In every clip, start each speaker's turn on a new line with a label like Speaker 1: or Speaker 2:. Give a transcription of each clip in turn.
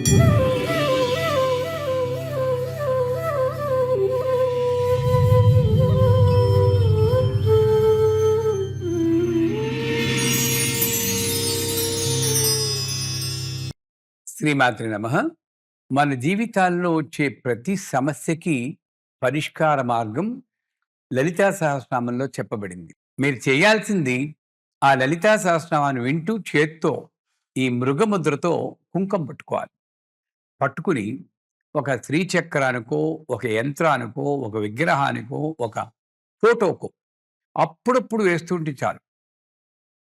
Speaker 1: శ్రీమాత్రే నమః. మన జీవితాల్లో వచ్చే ప్రతి సమస్యకి పరిష్కార మార్గం లలితా సహస్రనామంలో చెప్పబడింది. మీరు చేయాల్సింది ఆ లలితా సహస్రనామాన్ని వింటూ చేత్తో ఈ మృగముద్రతో కుంకం పట్టుకోవాలి. పట్టుకుని ఒక శ్రీచక్రానికో, ఒక యంత్రానికో, ఒక విగ్రహానికో, ఒక ఫోటోకో అప్పుడప్పుడు వేస్తుంటే చాలు.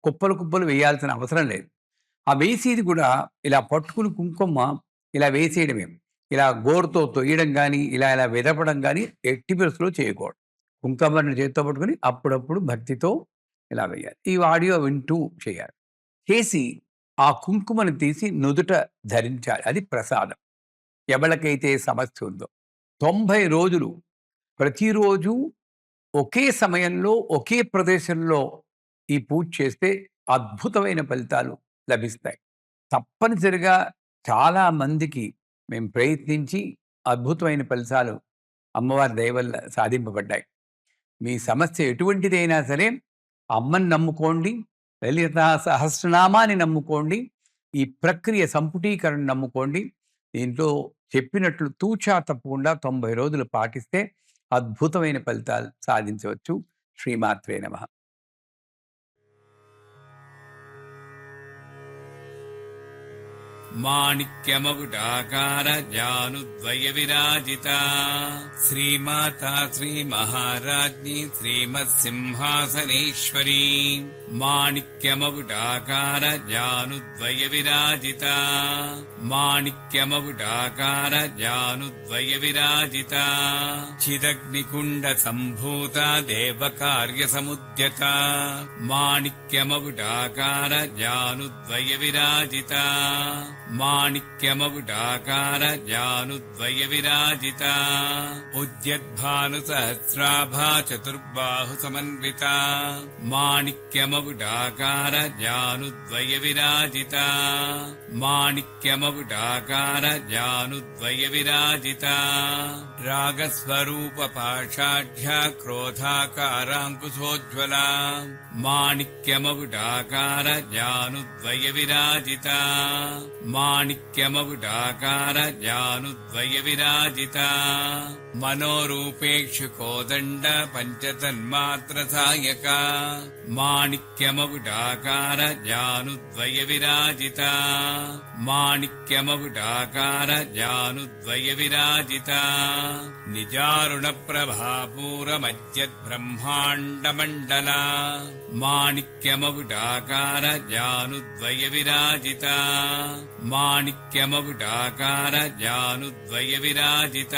Speaker 1: కుప్పలు కుప్పలు వేయాల్సిన అవసరం లేదు. ఆ వేసేది కూడా ఇలా పట్టుకుని కుంకుమ ఇలా వేసేయడమే. ఇలా గోరుతో తొయ్యడం కానీ, ఇలా ఇలా విదపడం కానీ ఎట్టి పరిస్థితుల్లో చేయకూడదు. కుంకుమని చేత్తో పట్టుకుని అప్పుడప్పుడు భక్తితో ఇలా వేయాలి. ఈ ఆడియో వింటూ చేయాలి. చేసి ఆ కుంకుమను తీసి నుదుట ధరించాలి. అది ప్రసాదం. ఎవరికైతే సమస్య ఉందో 90 రోజులు ప్రతిరోజు ఒకే సమయంలో ఒకే ప్రదేశంలో ఈ పూజ చేస్తే అద్భుతమైన ఫలితాలు లభిస్తాయి. తప్పనిసరిగా చాలా మందికి మేము ప్రయత్నించి అద్భుతమైన ఫలితాలు అమ్మవారి దయ వల్ల సాధింపబడ్డాయి. మీ సమస్య ఎటువంటిదైనా సరే అమ్మని నమ్ముకోండి, లలితా సహస్రనామాన్ని నమ్ముకోండి, ఈ ప్రక్రియ సంపుటీకరణ నమ్ముకోండి. దీంట్లో చెప్పినట్లు తూచా తప్పకుండా 90 రోజులు పాటిస్తే అద్భుతమైన ఫలితాలు సాధించవచ్చు. శ్రీమాత్రే నమః.
Speaker 2: మాణిక్యమకుటాకార జానుద్వయ విరాజిత శ్రీమాతా శ్రీ మహారాజ్ఞి శ్రీమత్సింహాసనేశ్వరీ. మాణిక్యమకుటాకార జానుద్వయ విరాజిత మాణిక్యమకుటాకార జానుద్వయ విరాజిత చిదగ్నికుండ సంభూత దేవకార్య సముద్యత మాణిక్యమకుటాకార జానుద్వయ విరాజిత మాణిక్యమకుటాకార జానుద్వయ విరాజిత ఉద్యద్భాను సహస్రాభా చతుర్బాహు సమన్విత మాణిక్యమకుటాకార జానుద్వయ విరాజిత మాణిక్యమకుటాకార జానుద్వయ విరాజిత రాగస్వరూప పాషాఢ్య క్రోధాకారాంకుశోజ్వల మాణిక్యమకుటాకార జానుద్వయ విరాజిత మాణిక్యమకుటాకార జానుద్వయ విరాజిత మనోరూపేక్షు కోదండ పంచతన్మాత్ర సాయక మాణిక్యమకుటాకార జానుద్వయ విరాజిత మాణిక్యమకుటాకార జానుద్వయ విరాజిత నిజారుణ ప్రభాపూరమజ్జద్ బ్రహ్మాండ మండల మాణిక్యమకుటాకార జానుద్వయ విరాజిత మాణిక్యమకుటాకార జానుద్వయ విరాజిత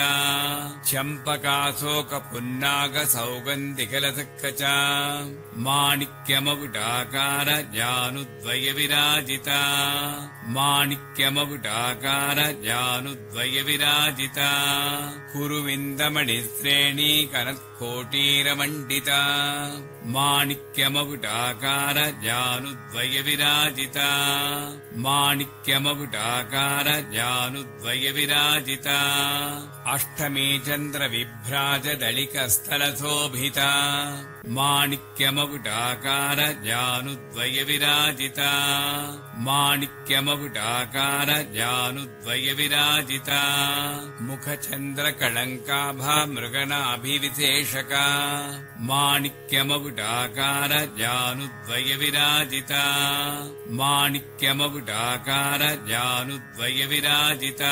Speaker 2: చంపకాశోక పున్నాగ సౌగంధికలసక్కచ మాణిక్యమకుటాకార జానుద్వయ విరాజిత మాణిక్యమకుటాకార జానుద్వయ విరాజిత కురువిందమణి శ్రేణీ కనత్కోటీరమండిత మాణిక్యమకుటాకార జానుద్వయ విరాజిత మాణిక్యమకుటాకార జానుద్వయ విరాజిత అష్టమే చంద్ర విభ్రాజ దళిక స్థల శోభిత మాణిక్యమకుటాకార జానుద్వయ విరాజిత మాణిక్యమకుటాకార జానుద్వయ విరాజిత ముఖచంద్ర కళంకాభా మృగనాభివిశేషక మాణిక్యమకుటాకార జానుద్వయ విరాజిత మాణిక్యమకుటాకార జానుద్వయ విరాజిత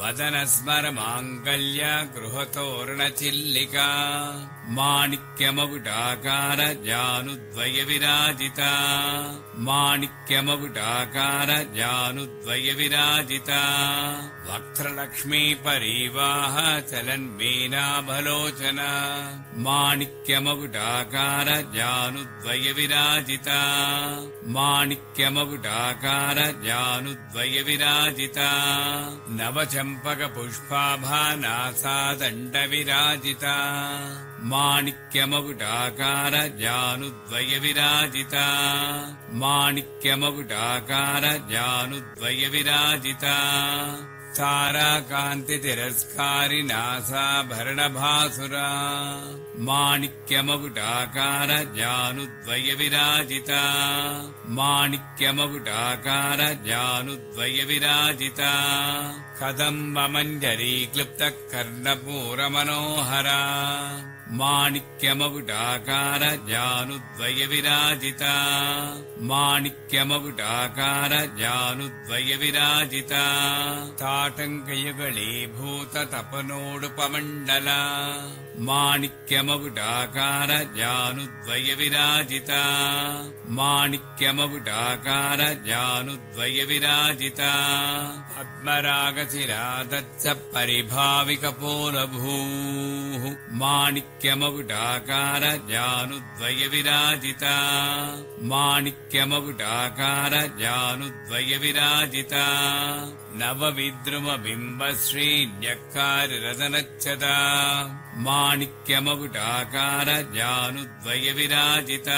Speaker 2: వదన స్మర మాంగళ్య గృహతోరణ చిల్లిక మాణిక్యమకుటాకార జానుద్వయ విరాజిత మాణిక్యమకుటాకార జానుద్వయ విరాజిత వక్త్రలక్ష్మీ పరీవాహ చలన్మీనాభలోచన మాణిక్యమకుటాకార జానుద్వయ విరాజిత మాణిక్యమకుటాకార జానుద్వయ విరాజిత నవచంపక పుష్పాభా నాసాదండ విరాజిత మాణిక్యమకుటాకార జానుద్వయ విరాజిత మాణిక్యమకుటాకార జానుద్వయ విరాజిత తారాకాంతి తిరస్కారి నాసాభరణ భాసురా మాణిక్యమకుటాకార జానుద్వయ విరాజిత మాణిక్యమకుటాకార జానుద్వయ విరాజిత కదంబ మంజరీ క్లుప్త కర్ణపూర మనోహర మాణిక్యమకుటాకార జానుద్వయ విరాజిత మాణిక్యమకుటాకార జానుద్వయ విరాజిత తాటంకయుగళీభూత తపనోడుపమండల మాణిక్యమకుటాకార జానుద్వయ విరాజిత మాణిక్యమకుటాకార జానుద్వయ విరాజిత పద్మరాగశిరాదత్స పరిభావికపోలభూ మాణిక్యమకుటాకార జానుద్వయ విరాజిత మాణిక్యమకుటాకార జానుద్వయ విరాజిత నవవిద్రుమ బింబ శ్రీన్యక్కారి రతనచ్చద మాణిక్యమకుటాకార జానుద్వయ విరాజిత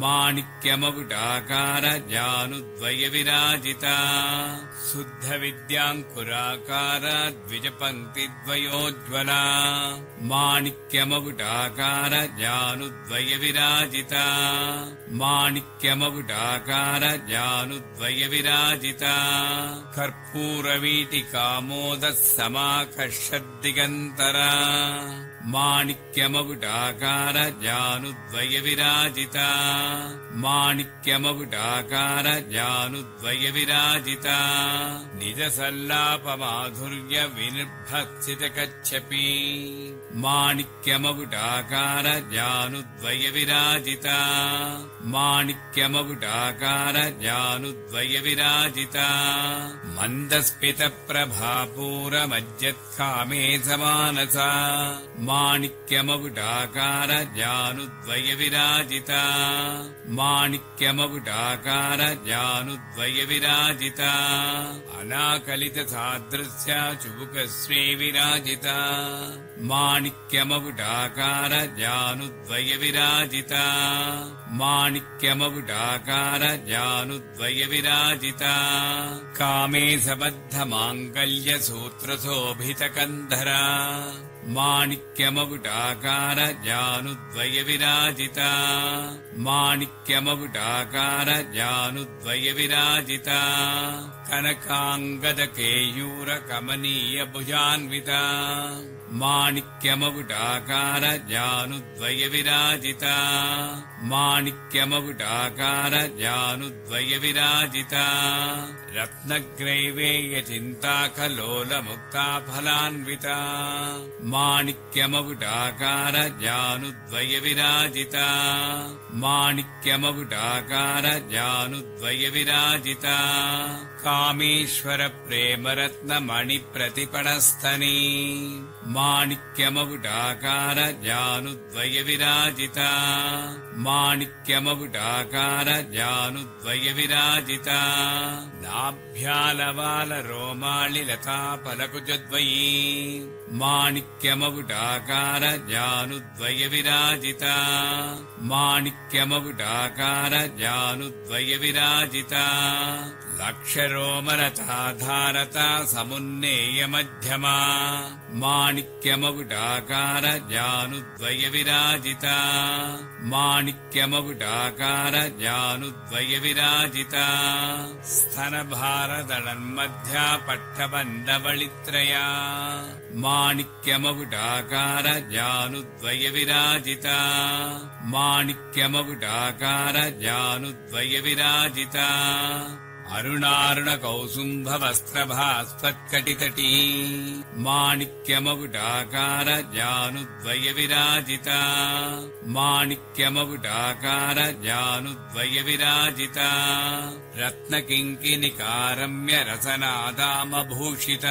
Speaker 2: మాణిక్యమకుటాకార జానుద్వయ విరాజిత శుద్ధ విద్యాంకురాకార ద్విజపంక్తిద్వయోజ్వల మాణిక్యమకుటాకార జానుద్వయ విరాజిత మాణిక్యమకుటాకార జానుద్వయ విరాజిత కర్పూరవీటికామోద సమాకర్షద్దిగంతర మాణిక్యమకుటాకార జానుద్వయ విరాజిత మాణిక్యమకుటాకార జానుద్వయ విరాజిత నిజ సల్లాప మాధుర్య వినిర్భత్సిత కచ్చపి మాణిక్యమకుటాకార జానుద్వయ విరాజిత మాణిక్యమకుటాకార జానుద్వయ విరాజిత మందస్మిత ప్రభాపూర మజ్జత్కామే సమానస మాణిక్యమకుటాకార జానుద్వయ విరాజిత మాణిక్యమకుటాకార జానుద్వయ విరాజిత అనాకలిత సాదృశ్య చుబుక శ్రీ విరాజిత మాణిక్యమకుటాకార జానుద్వయ విరాజిత మాణిక్యమకుటాకార జానుద్వయ విరాజిత కామే సబద్ధ మాంగళ్య సూత్ర శోభిత కంధర మాణిక్యమకుటాకార జానుద్వయ విరాజిత మాణిక్యమకుటాకార జానుద్వయ విరాజిత కనకాంగద కేయూర కమనీయ భుజాన్విత మాణిక్యమకుటాకార జానుద్వయ విరాజిత మాణిక్యమకుటాకార జానుద్వయ విరాజిత రత్నగ్రైవేయ చింతాకలోల ముక్తాఫలాన్విత మాణిక్యమకుటాకార జానుద్వయ విరాజిత మాణిక్యమకుటాకార జానుద్వయ విరాజిత కామేశ్వర ప్రేమరత్న మణి ప్రతిపణస్థని మాణిక్యమకుటాకార జానుద్వయ విరాజిత మాణిక్యమకుటాకార జానుద్వయ విరాజిత నాభ్యాలవాల రోమాళి లతాపలకుజద్వయీ మాణిక్యమకుటాకార జానుద్వయ విరాజిత మాణిక్యమకుటాకార జానుద్వయ విరాజిత లక్షరోమరతాధారత సమున్నేయ మధ్యమా మాణిక్యమకుటాకార జానుద్వయ విరాజిత మాణిక్యమకుటాకార జానుద్వయ విరాజిత స్తనభారదళన్మధ్యా పట్టబండబళిత్రయా మాణిక్యమకుటాకార జానుద్వయ విరాజిత మాణిక్యమకుటాకార జానుద్వయ విరాజిత అరుణారుణ కౌసుంభ వస్త్రభాస్వత్కటితటీ మాణిక్యమకుటాకార జానుద్వయ విరాజిత మాణిక్యమకుటాకార జానుద్వయ విరాజిత రత్నకింకినికారమ్య రసనాదామభూషిత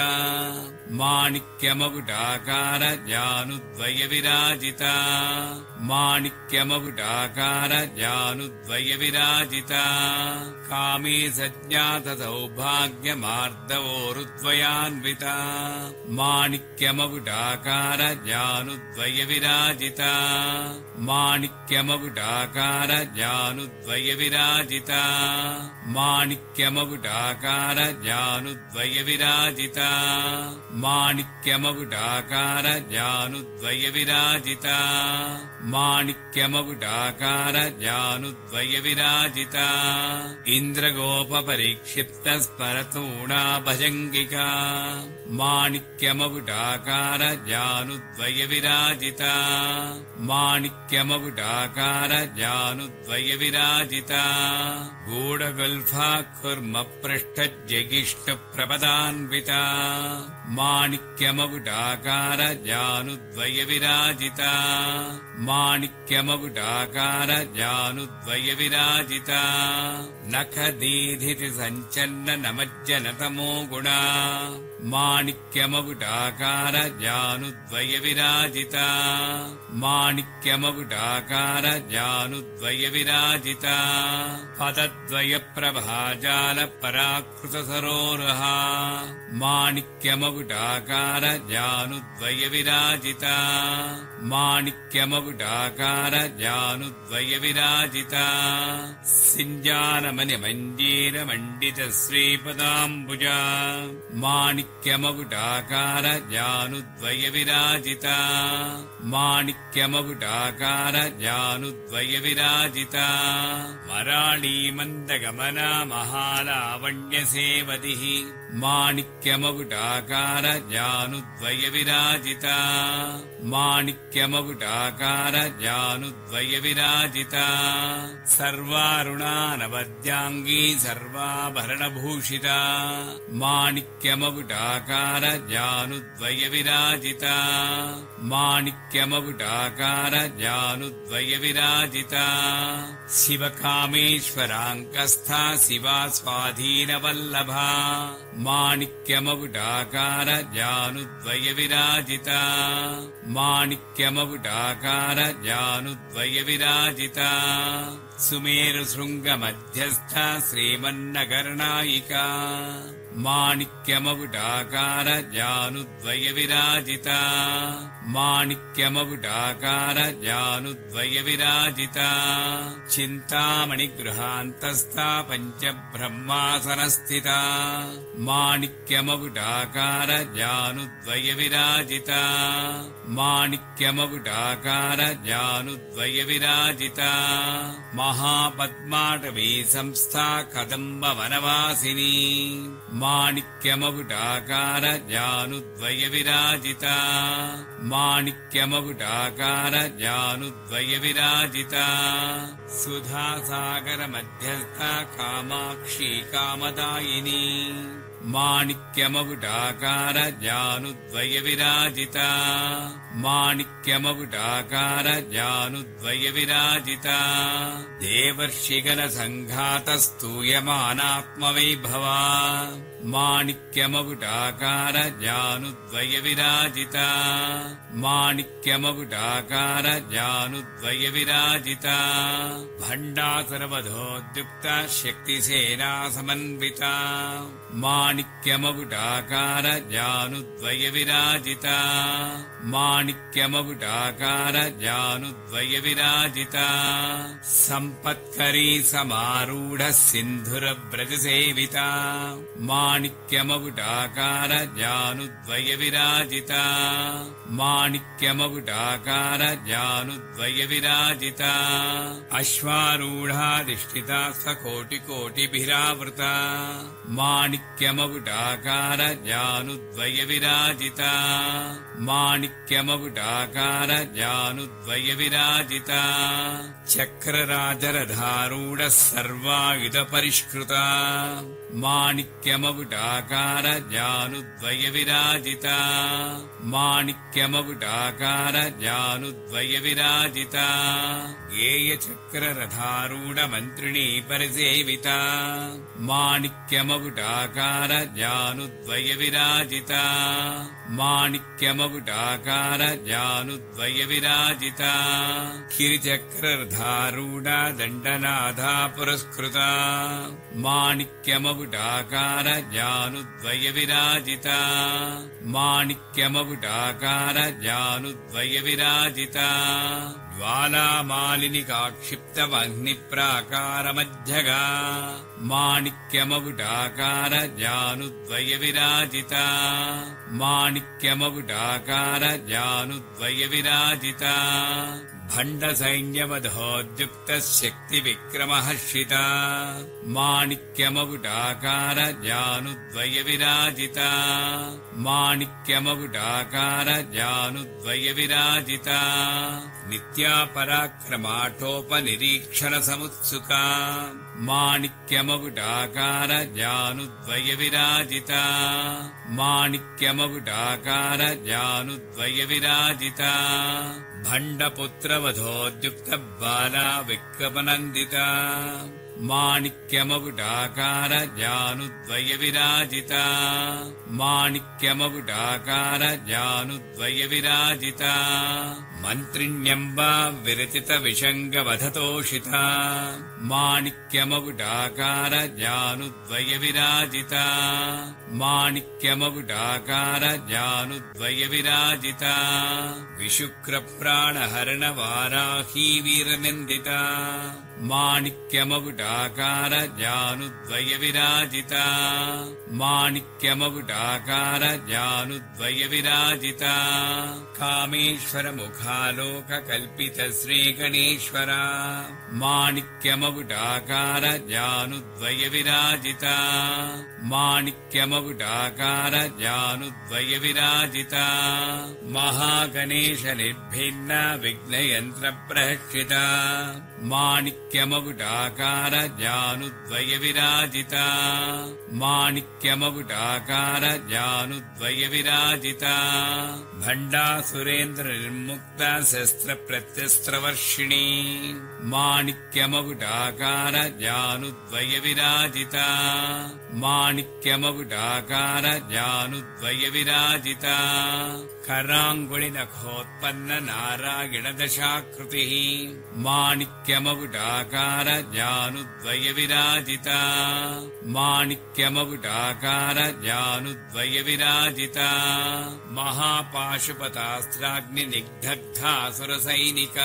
Speaker 2: మాణిక్యమకుటాకార జానుద్వయ విరాజిత माणिक्यमकुटाकार जानुद्वय विराजिता कामे सज्ञात सौभाग्यमार्दवोरुद्वयान्विता माणिक्यमकुटाकार जानुद्वय विराजिता माणिक्यमकुटाकार जानुद्वय विराजिता माणिक्यमकुटाकार जानुद्वय विराजिता माणिक्यमकुटाकार जानुद्वय विराजिता माणिक्यमकुटाकार जानुद्वय विराजिता इन्द्रगोपपरीक्षिप्त स्मरतूणा भजङ्गिका माणिक्यमकुटाकार जानुद्वय विराजिता माणिक्यमकुटाकार जानुद्वय विराजिता गूढगुल्फाकुर्मपृष्ठज्यगिष्टप्रपदान्विता माणिक्यमकुटाकार जानुद्वय विराजिता माणिक्यमकुटाकार जानुद्वय विराजिता नखदीधिति सञ्चन्न नमज्जनतमो गुणा माणिक्यमकुटाकार जानुद्वय विराजिता माणिक्यमकुटाकार जानुद्वय विराजिता पदद्वय प्रभाजाल पराकृत सरोरहा माणिक्यमकुटाकार जानुद्वय विराजिता माणिक्यमकुटाकार जानुद्वय विराजिता सिञ्जानमणिमञ्जीरमण्डित श्रीपदाम्बुजा माणिक्यमकुटाकार जानुद्वय विराजिता माणिक्यमकुटाकार जानुद्वय विराजिता मराळीमन्दगमना महालावण्यसेवतिः माणिक्यमकुटाकार जानुद्वय विराजिता माणिक्यमकुटाकार जानुद्वय विराजिता सर्वारुणानवद्याङ्गी सर्वाभरणभूषिता माणिक्यमकुटाकार जानुद्वय विराजिता माणिक्यमकुटाकार जानुद्वय विराजिता शिवकामेश्वराङ्कस्था शिवा स्वाधीनवल्लभा माणिक्यमकुटाकार जानुद्वय विराजिता माणिक्यमकुटाकार जानुद्वय विराजिता सुमेरुशृङ्गमध्यस्था श्रीमन्नगरनायिका माणिक्यमकुटाकार जानुद्वय विराजिता माणिक्यमकुटाकार जानुद्वय विराजिता चिन्तामणिगृहान्तस्था पञ्चब्रह्मासनस्थिता माणिक्यमकुटाकार जानुद्वय विराजिता माणिक्यमकुटाकार जानुद्वय विराजिता महापद्माटवी संस्था कदम्बवनवासिनी माणिक्यमकुटाकार जानुद्वय विराजिता माणिक्यमकुटाकार जानुद्वय विराजिता सुधासागरमध्यस्था कामाक्षी कामदायिनी माणिक्यमकुटाकार जानुद्वय विराजिता माणिक्यमकुटाकार जानुद्वय विराजिता देवर्षिगणसङ्घातस्तूयमानात्मवैभवा माणिक्यमकुटाकार जानुद्वय विराजिता माणिक्यमकुटाकार जानुद्वय विराजिता भण्डासुरवधोद्युक्ता शक्तिसेना समन्विता माणिक्यमकुटाकार जानुद्वय विराजिता माणिक्यमकुटाकार जानुद्वय विराजिता सम्पत्करी समारूढः सिन्धुरव्रजसेविता माणिक्यमकुटाकार जानुद्वय विराजिता माणिक्यमकुटाकार जानुद्वय विराजिता अश्वारूढाधिष्ठिता सकोटिकोटिभिरावृता माणिक्यमकुटाकार जानुद्वय विराजिता माणिक्यमकुटाकार जानुद्वय विराजिता चक्रराजरधारूढः सर्वायुधपरिष्कृता మాణిక్యమగుటాకార జానుద్వయ విరాజిత మాణిక్యమగుటాకార జానుద్వయ విరాజిత గేయ చక్రరథారూఢ మంత్రిణీ పరిసేవిత మాణిక్యమగుటాకార జానుద్వయ విరాజిత మాణిక్యమగుటాకార జానుద్వయ విరాజిత కిరిచక్రరథారూఢ దండనాథా పురస్కృత మాణిక్యమగుటాకార జానుద్వయ విరాజిత మాణిక్యమగుటాకార జానుద్వయ విరాజిత జ్వాలామాలినికాక్షిప్తమగ్నిప్రాకారమధ్యగా మాణిక్యమగుటాకార జానుద్వయ విరాజిత మాణిక్యమగుటాకార జానుద్వయ విరాజిత భండ సైన్యవధోద్యుక్త శక్తి విక్రమహర్షిత మాణిక్యమగుటాకార జానుద్వయ విరాజిత మాణిక్యమగుటాకార జానుద్వయ విరాజిత నిత్యా పరాక్రమాఠోపనిరీక్షణ సముత్సుక మాణిక్యమగుటాకార జానుద్వయ విరాజిత మాణిక్యమగుటాకార జానుద్వయ విరాజిత భండపుత్రవధోద్యుక్త బాలా విక్రమనందిత మాణిక్యమగుటాకార జానుద్వయ విరాజిత మాణిక్యమగుటాకార జానుద్వయ విరాజిత మంత్రిణ్యంబా విరచిత విషంగవధతోషిత మాణిక్యమగుటాకార జానుద్వయ విరాజిత మాణిక్యమగుటాకార జానుద్వయ విరాజిత విశుక్ర ప్రాణహరణ వారాహీ వీరనిందిత మాణిక్యమగుటాకార జానుద్వయ విరాజిత మాణిక్యమగుటాకార జానుద్వయ విరాజిత కామేశ్వర ముఖాలోక కల్పిత శ్రీ గణేశ్వర మాణిక్యమగుటాకార జానుద్వయ విరాజిత మాణిక్యమగుటాకార జానుద్వయ విరాజిత మహాగణేశ నిర్భిన్న విఘ్నయంత్ర ప్రహక్షిత మాణిక్యమగుటాకార జానుద్వయ విరాజిత మాణిక్యమగుటాకార జానుద్వయ విరాజిత భండాసురేంద్ర నిర్ముక్త శస్త్ర ప్రత్యస్త్రవర్షిణి మాణిక్యమగుటాకార జానుద్వయ విరాజిత మాణిక్యమగుటాకార జానుద్వయ విరాజిత కరాంగుళి నఖోత్పన్న నారాయణ దశాకృతి మాణిక్యమగుటాకార జానుద్వయ విరాజిత మాణిక్యమగుటాకార జానుద్వయ విరాజిత మహాపాశుపతాస్త్రాగ్ని నిగ్ధగ్ధాసుర సైనిక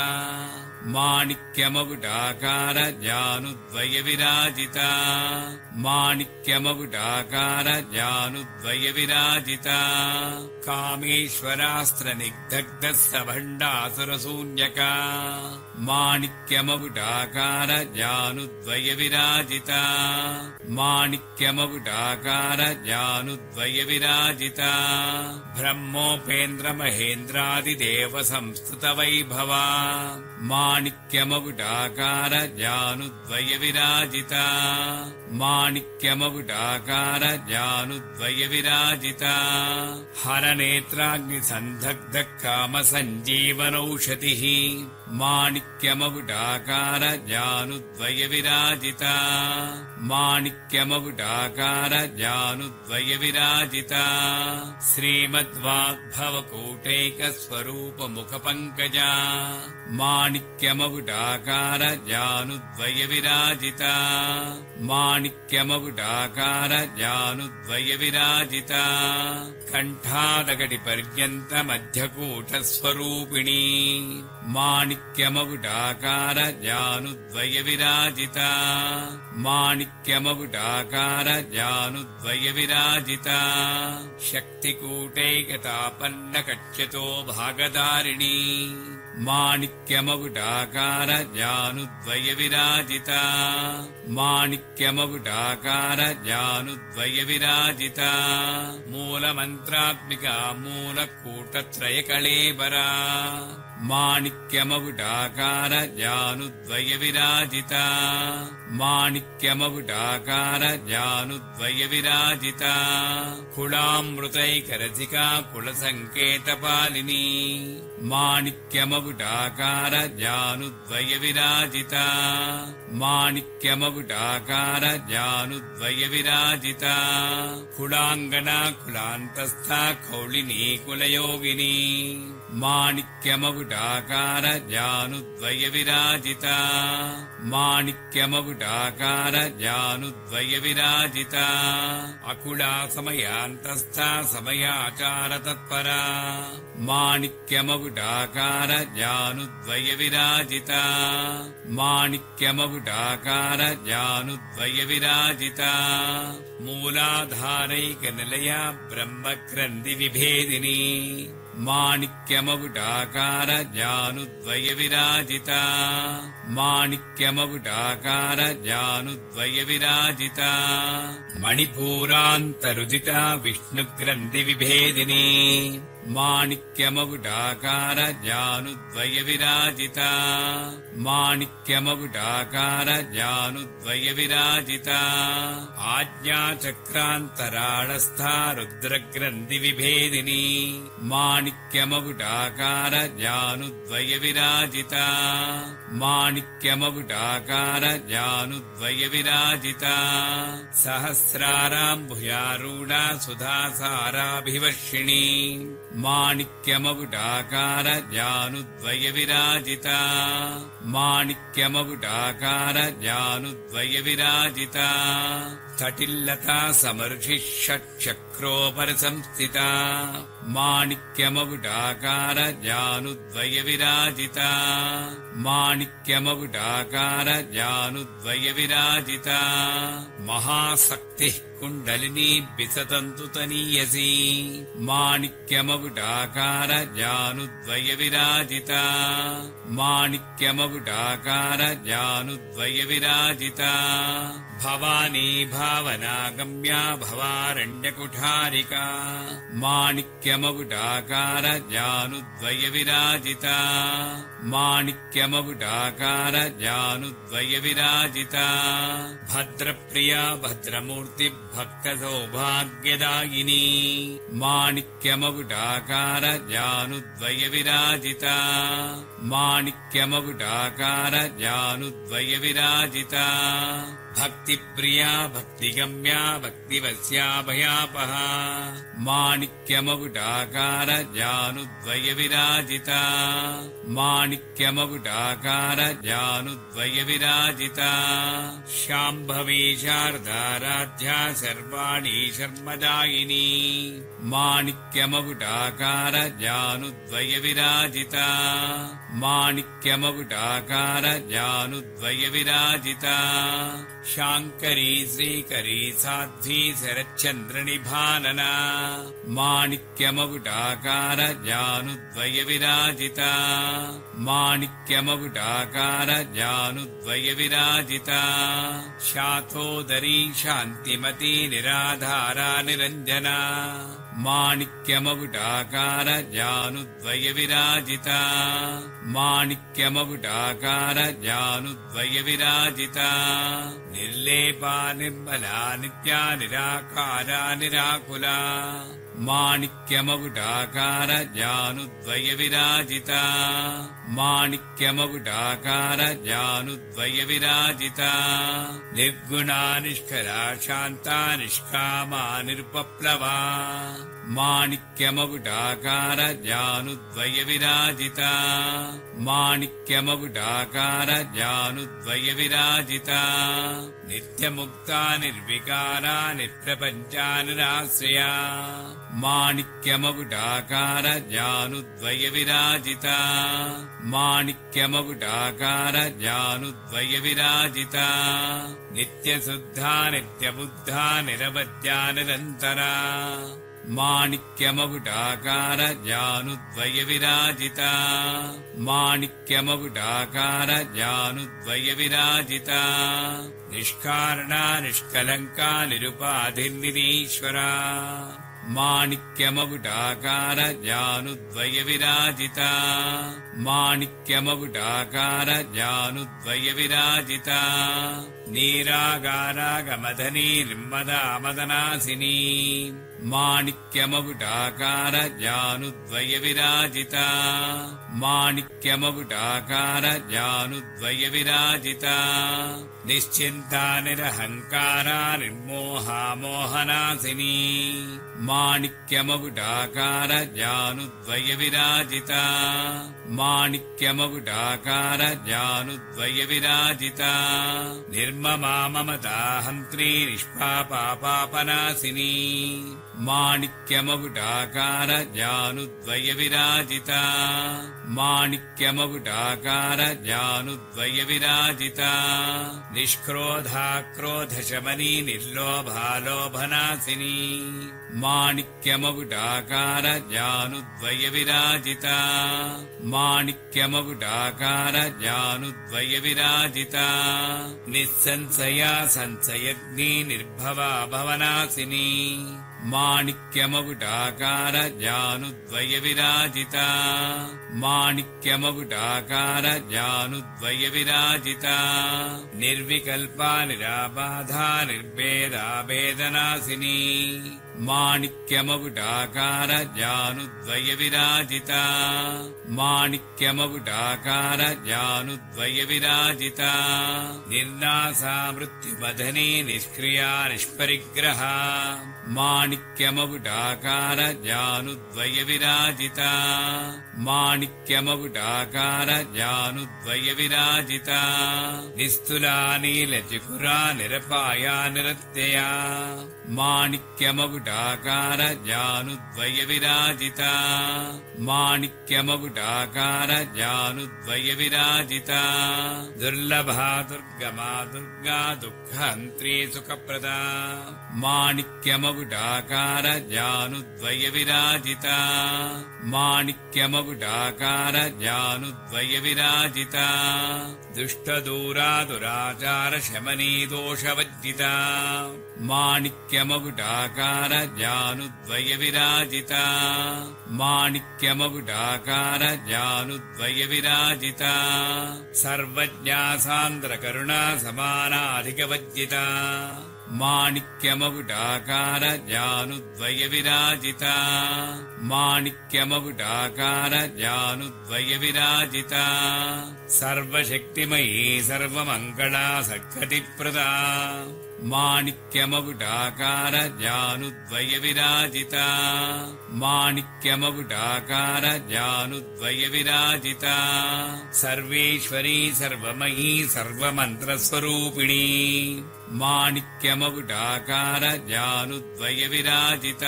Speaker 2: మాణిక్యమగుటాకార జానుద్వయ విరాజిత మాణిక్యమగుటాకార జానుద్వయ విరాజిత కామేశ్వరాస్త్ర నిగ్ధగ్ధ సభండాసుర శూన్యక మాణిక్యమగుటాకార జానుద్వయ విరాజిత మాణిక్యమగుటాకార జానుద్వయ విరాజిత బ్రహ్మోపేంద్ర మహేంద్రాదిదేవ సంస్థిత వైభవ మాణిక్యమగుటాకార జానుద్వయ విరాజిత మాణిక్యమగుటాకార జానుద్వయ విరాజిత హరనేత్రాగ్ని సందగ్ధ కామ సంజీవనౌషధి మాణిక్యమగుటాకార జానుద్వయ విరాజిత మాణిక్యమగుటాకార జానుద్వయ విరాజిత శ్రీమద్వాగ్భవకూటైక స్వరూప ముఖ పంకజ మాణిక్యమగుటాకార జానుద్వయ విరాజిత మాణిక్యమగుటాకార జానుద్వయ విరాజిత కంఠాదగటి పర్యంత మధ్యకూట స్వరూపిణి మాణిక్యమగుటాకార జానుద్వయ విరాజిత మాణిక్యమగుటాకార జానుద్వయ విరాజిత శక్తికూటైకతాపన్న కక్ష్యతో భాగధారిణి మాణిక్యమగుటాకార జానుద్వయ విరాజిత మాణిక్యమగుటాకార జానుద్వయ విరాజిత మూలమంత్రాత్మిక మూలకూటత్రయ కళేబర మాణిక్యమగుడాకార జానుద్వయ విరాజిత మాణిక్యమగుడాకార జానుద్వయ విరాజిత కుళామృతైకరసికా కుల సంకేతపాలిని మాణిక్యమగుడాకార జానుద్వయ విరాజిత మాణిక్యమగుడాకార జానుద్వయ విరాజిత కుళాంగనా కులాంతస్థ కౌళినీ కులయోగిని మాణిక్యమగుడాకార జానుద్వయ విరాజిత మాణిక్యమగుడాకార జానుద్వయ విరాజిత అకుళా సమయాంతస్థ సమయాచార తత్పరా మాణిక్యమగుడాకార జానుద్వయ విరాజిత మాణిక్యమగుడాకార జానుద్వయ విరాజిత మూలాధారైక నిలయ బ్రహ్మగ్రంథి విభేదిని మాణిక్యమగుడాకార జానుద్వయ విరాజిత మాణిక్యమగుడాకార జానుద్వయ విరాజిత మణిపూరాంతరుదిత విష్ణుగ్రంథి విభేదిని మాణిక్యమగుడాకార జానుద్వయ విరాజిత మాణిక్యమగుడాకార జానుద్వయ విరాజిత ఆజ్ఞాచక్రాంతరాళస్థ రుద్రగ్రంథి విభేదిని మాణిక్యమగుడాకార జానుద్వయ విరాజిత మాణిక్యమగుడాకార జానుద్వయ విరాజిత సహస్రారాంభుయారూఢ సుధాసారాభివర్షిణి మాణిక్యమగుడాకార జానుద్వయ విరాజిత మాణిక్యమగుడాకార జానుద్వయ విరాజిత తటిల్లతా సమర్షి షట్చక్రోపరి సంస్థిత మాణిక్యమగుడాకార జానుద్వయ విరాజిత మాణిక్యమగుడాకార జానుద్వయ విరాజిత మహాశక్తి కుండలిని బిసతంతు తనీయసి మాణిక్యమగుడాకార జానుద్వయ విరాజిత మాణిక్యమగుడాకార జానుద్వయ విరాజిత భవానీ భావనాగమ్య భవారణ్యకుఠారికా మాణిక్యమగుడాకార జానుద్వయ విరాజిత మాణిక్యమగుడాకార జానుద్వయ విరాజిత భద్రప్రియా భద్రమూర్తి భక్త సౌభాగ్యదాయిని మాణిక్యమగుడాకార జానుద్వయ విరాజిత మాణిక్యమగుడాకార జానుద్వయ విరాజిత భక్తి ప్రియా భక్తిగమ్యా భక్తివస్యాభయాపహ మాణిక్యమగుడాకార జానుద్వయ విరాజిత మాణిక్యమగుడాకార జానుద్వయ విరాజిత శాంభవీ శారదారాధ్యా సర్వాణి శర్మదాయిని మాణిక్యమగుడాకార జానుద్వయ విరాజిత మాణిక్యమగుడాకార జానుద్వయ విరాజిత శాంకరీ శ్రీకరీ సాధ్వీ శరచంద్ర నిభానన మాణిక్యమగుడాకార జానుద్వయ విరాజిత మాణిక్యమగుడాకార జానుద్వయ విరాజిత శాతోదరీ శాంతిమతి నిరాధారా నిరంజన మాణిక్యమగుడాకార జానుద్వయ విరాజిత మాణిక్యమగుడాకార జానుద్వయ విరాజిత నిర్లేపా నిర్మలా నిత్యా నిరాకారా నిరాకులా మాణిక్యమగుడాకార జానుద్వయ విరాజిత మాణిక్యమగుడాకార జానుద్వయ విరాజిత నిర్గుణా నిష్కలా శాంతా నిష్కామా నిరుపప్లవా మాణిక్యమగుడాకార జానుద్వయ విరాజిత మాణిక్యమగుడాకార జానుద్వయ విరాజిత నిత్యముక్తా నిర్వికారా నిర్ప్రపంచా నిరాశ్రయా మాణిక్యమగుడాకార జానుద్వయ విరాజిత మాణిక్యమగుడాకార జానుద్వయ విరాజిత నిత్యశుద్ధా నిత్యబుద్ధా నిరవధ్యా నిరంతరా మాణిక్యమగుడాకార జానుద్వయ విరాజిత మాణిక్యమగుడాకార జానుద్వయ విరాజిత నిష్కారణా నిష్కలంకా నిరుపాధిర్నిరీశ్వరా మాణిక్యమకుటాకార జానుద్వయ విరాజిత మాణిక్యమకుటాకార జానుద్వయ విరాజిత నీరాగారాగమధనీ నిర్మదామదనాసిని మాణిక్యమకుటాకార జానుద్వయ విరాజిత మాణిక్యమకుటాకార జానుద్వయ విరాజిత నిశ్చింతా నిరహంకార నిర్మోహామోహనాశిని మాణిక్యమకుటాకార జానుద్వయ విరాజిత మాణిక్యమకుటాకార జానుద్వయ విరాజిత నిర్మమా మమతాహంత్రీ నిష్పాపాపాపనాశిని మాణిక్యమకుటాకార జానుద్వయ విరాజిత మాణిక్యమకుటాకార జానుద్వయ విరాజిత నిష్క్రోధాక్రోధశమనీ నిర్లోభాలోభనాశిని మాణిక్యమకుటాకార జానుద్వయ విరాజిత మాణిక్యమకుటాకార జానుద్వయ విరాజిత నిస్సంశయా సంశయగ్ని నిర్భవా భవనాశిని మాణిక్యమకుటాకార జానుద్వయ విరాజిత మాణిక్యమకుటాకార జానుద్వయ విరాజిత నిర్వికల్పా నిరాబాధా నిర్భేదా భేదనాశిని మాణిక్యమకుటాకార జానుద్వయ విరాజిత మాణిక్యమకుటాకార జానుద్వయ విరాజిత నిర్నాశా మృత్యుమధనీ నిష్క్రియా నిష్పరిగ్రహ మాణిక్యమకుటాకార జానుద్వయ విరాజిత మాణిక్యమకుటాకార జానుద్వయ విరాజిత నిస్తులా నీలచికురా నిరపాయా నిరత్యయా మాణిక్యమకుటాకార జానుద్వయ విరాజిత మాణిక్యమకుటాకార జానుద్వయ విరాజిత దుర్లభా దుర్గమా దుర్గా దుఃఖహంత్రీ సుఖప్రదా మాణిక్యమకుటాకార జానుద్వయ విరాజిత మాణిక్యమకుటాకార జానుద్వయ విరాజిత దుష్టదూరా దురాచార శమనీ దోషవజ్జిత మాణిక్యమకుటాకార జానుద్వయ విరాజిత మాణిక్యమకుటాకార జానుద్వయ విరాజిత సర్వజ్ఞా సాంద్రకరుణా సమానాధికవజ్జిత మాణిక్యమకుటాకార జానుద్వయ విరాజిత మాణిక్యమకుటాకార జానుద్వయ విరాజిత సర్వశక్తిమయీ సర్వమంగళా సద్గతిప్రదా మాణిక్యమకుటాకార జానుద్వయ విరాజిత మాణిక్యమకుటాకార జానుద్వయ విరాజిత సర్వేశ్వరీ సర్వమయీ సర్వమంత్రస్వరూపిణీ మాణిక్యమకుటాకార జానుద్వయ విరాజిత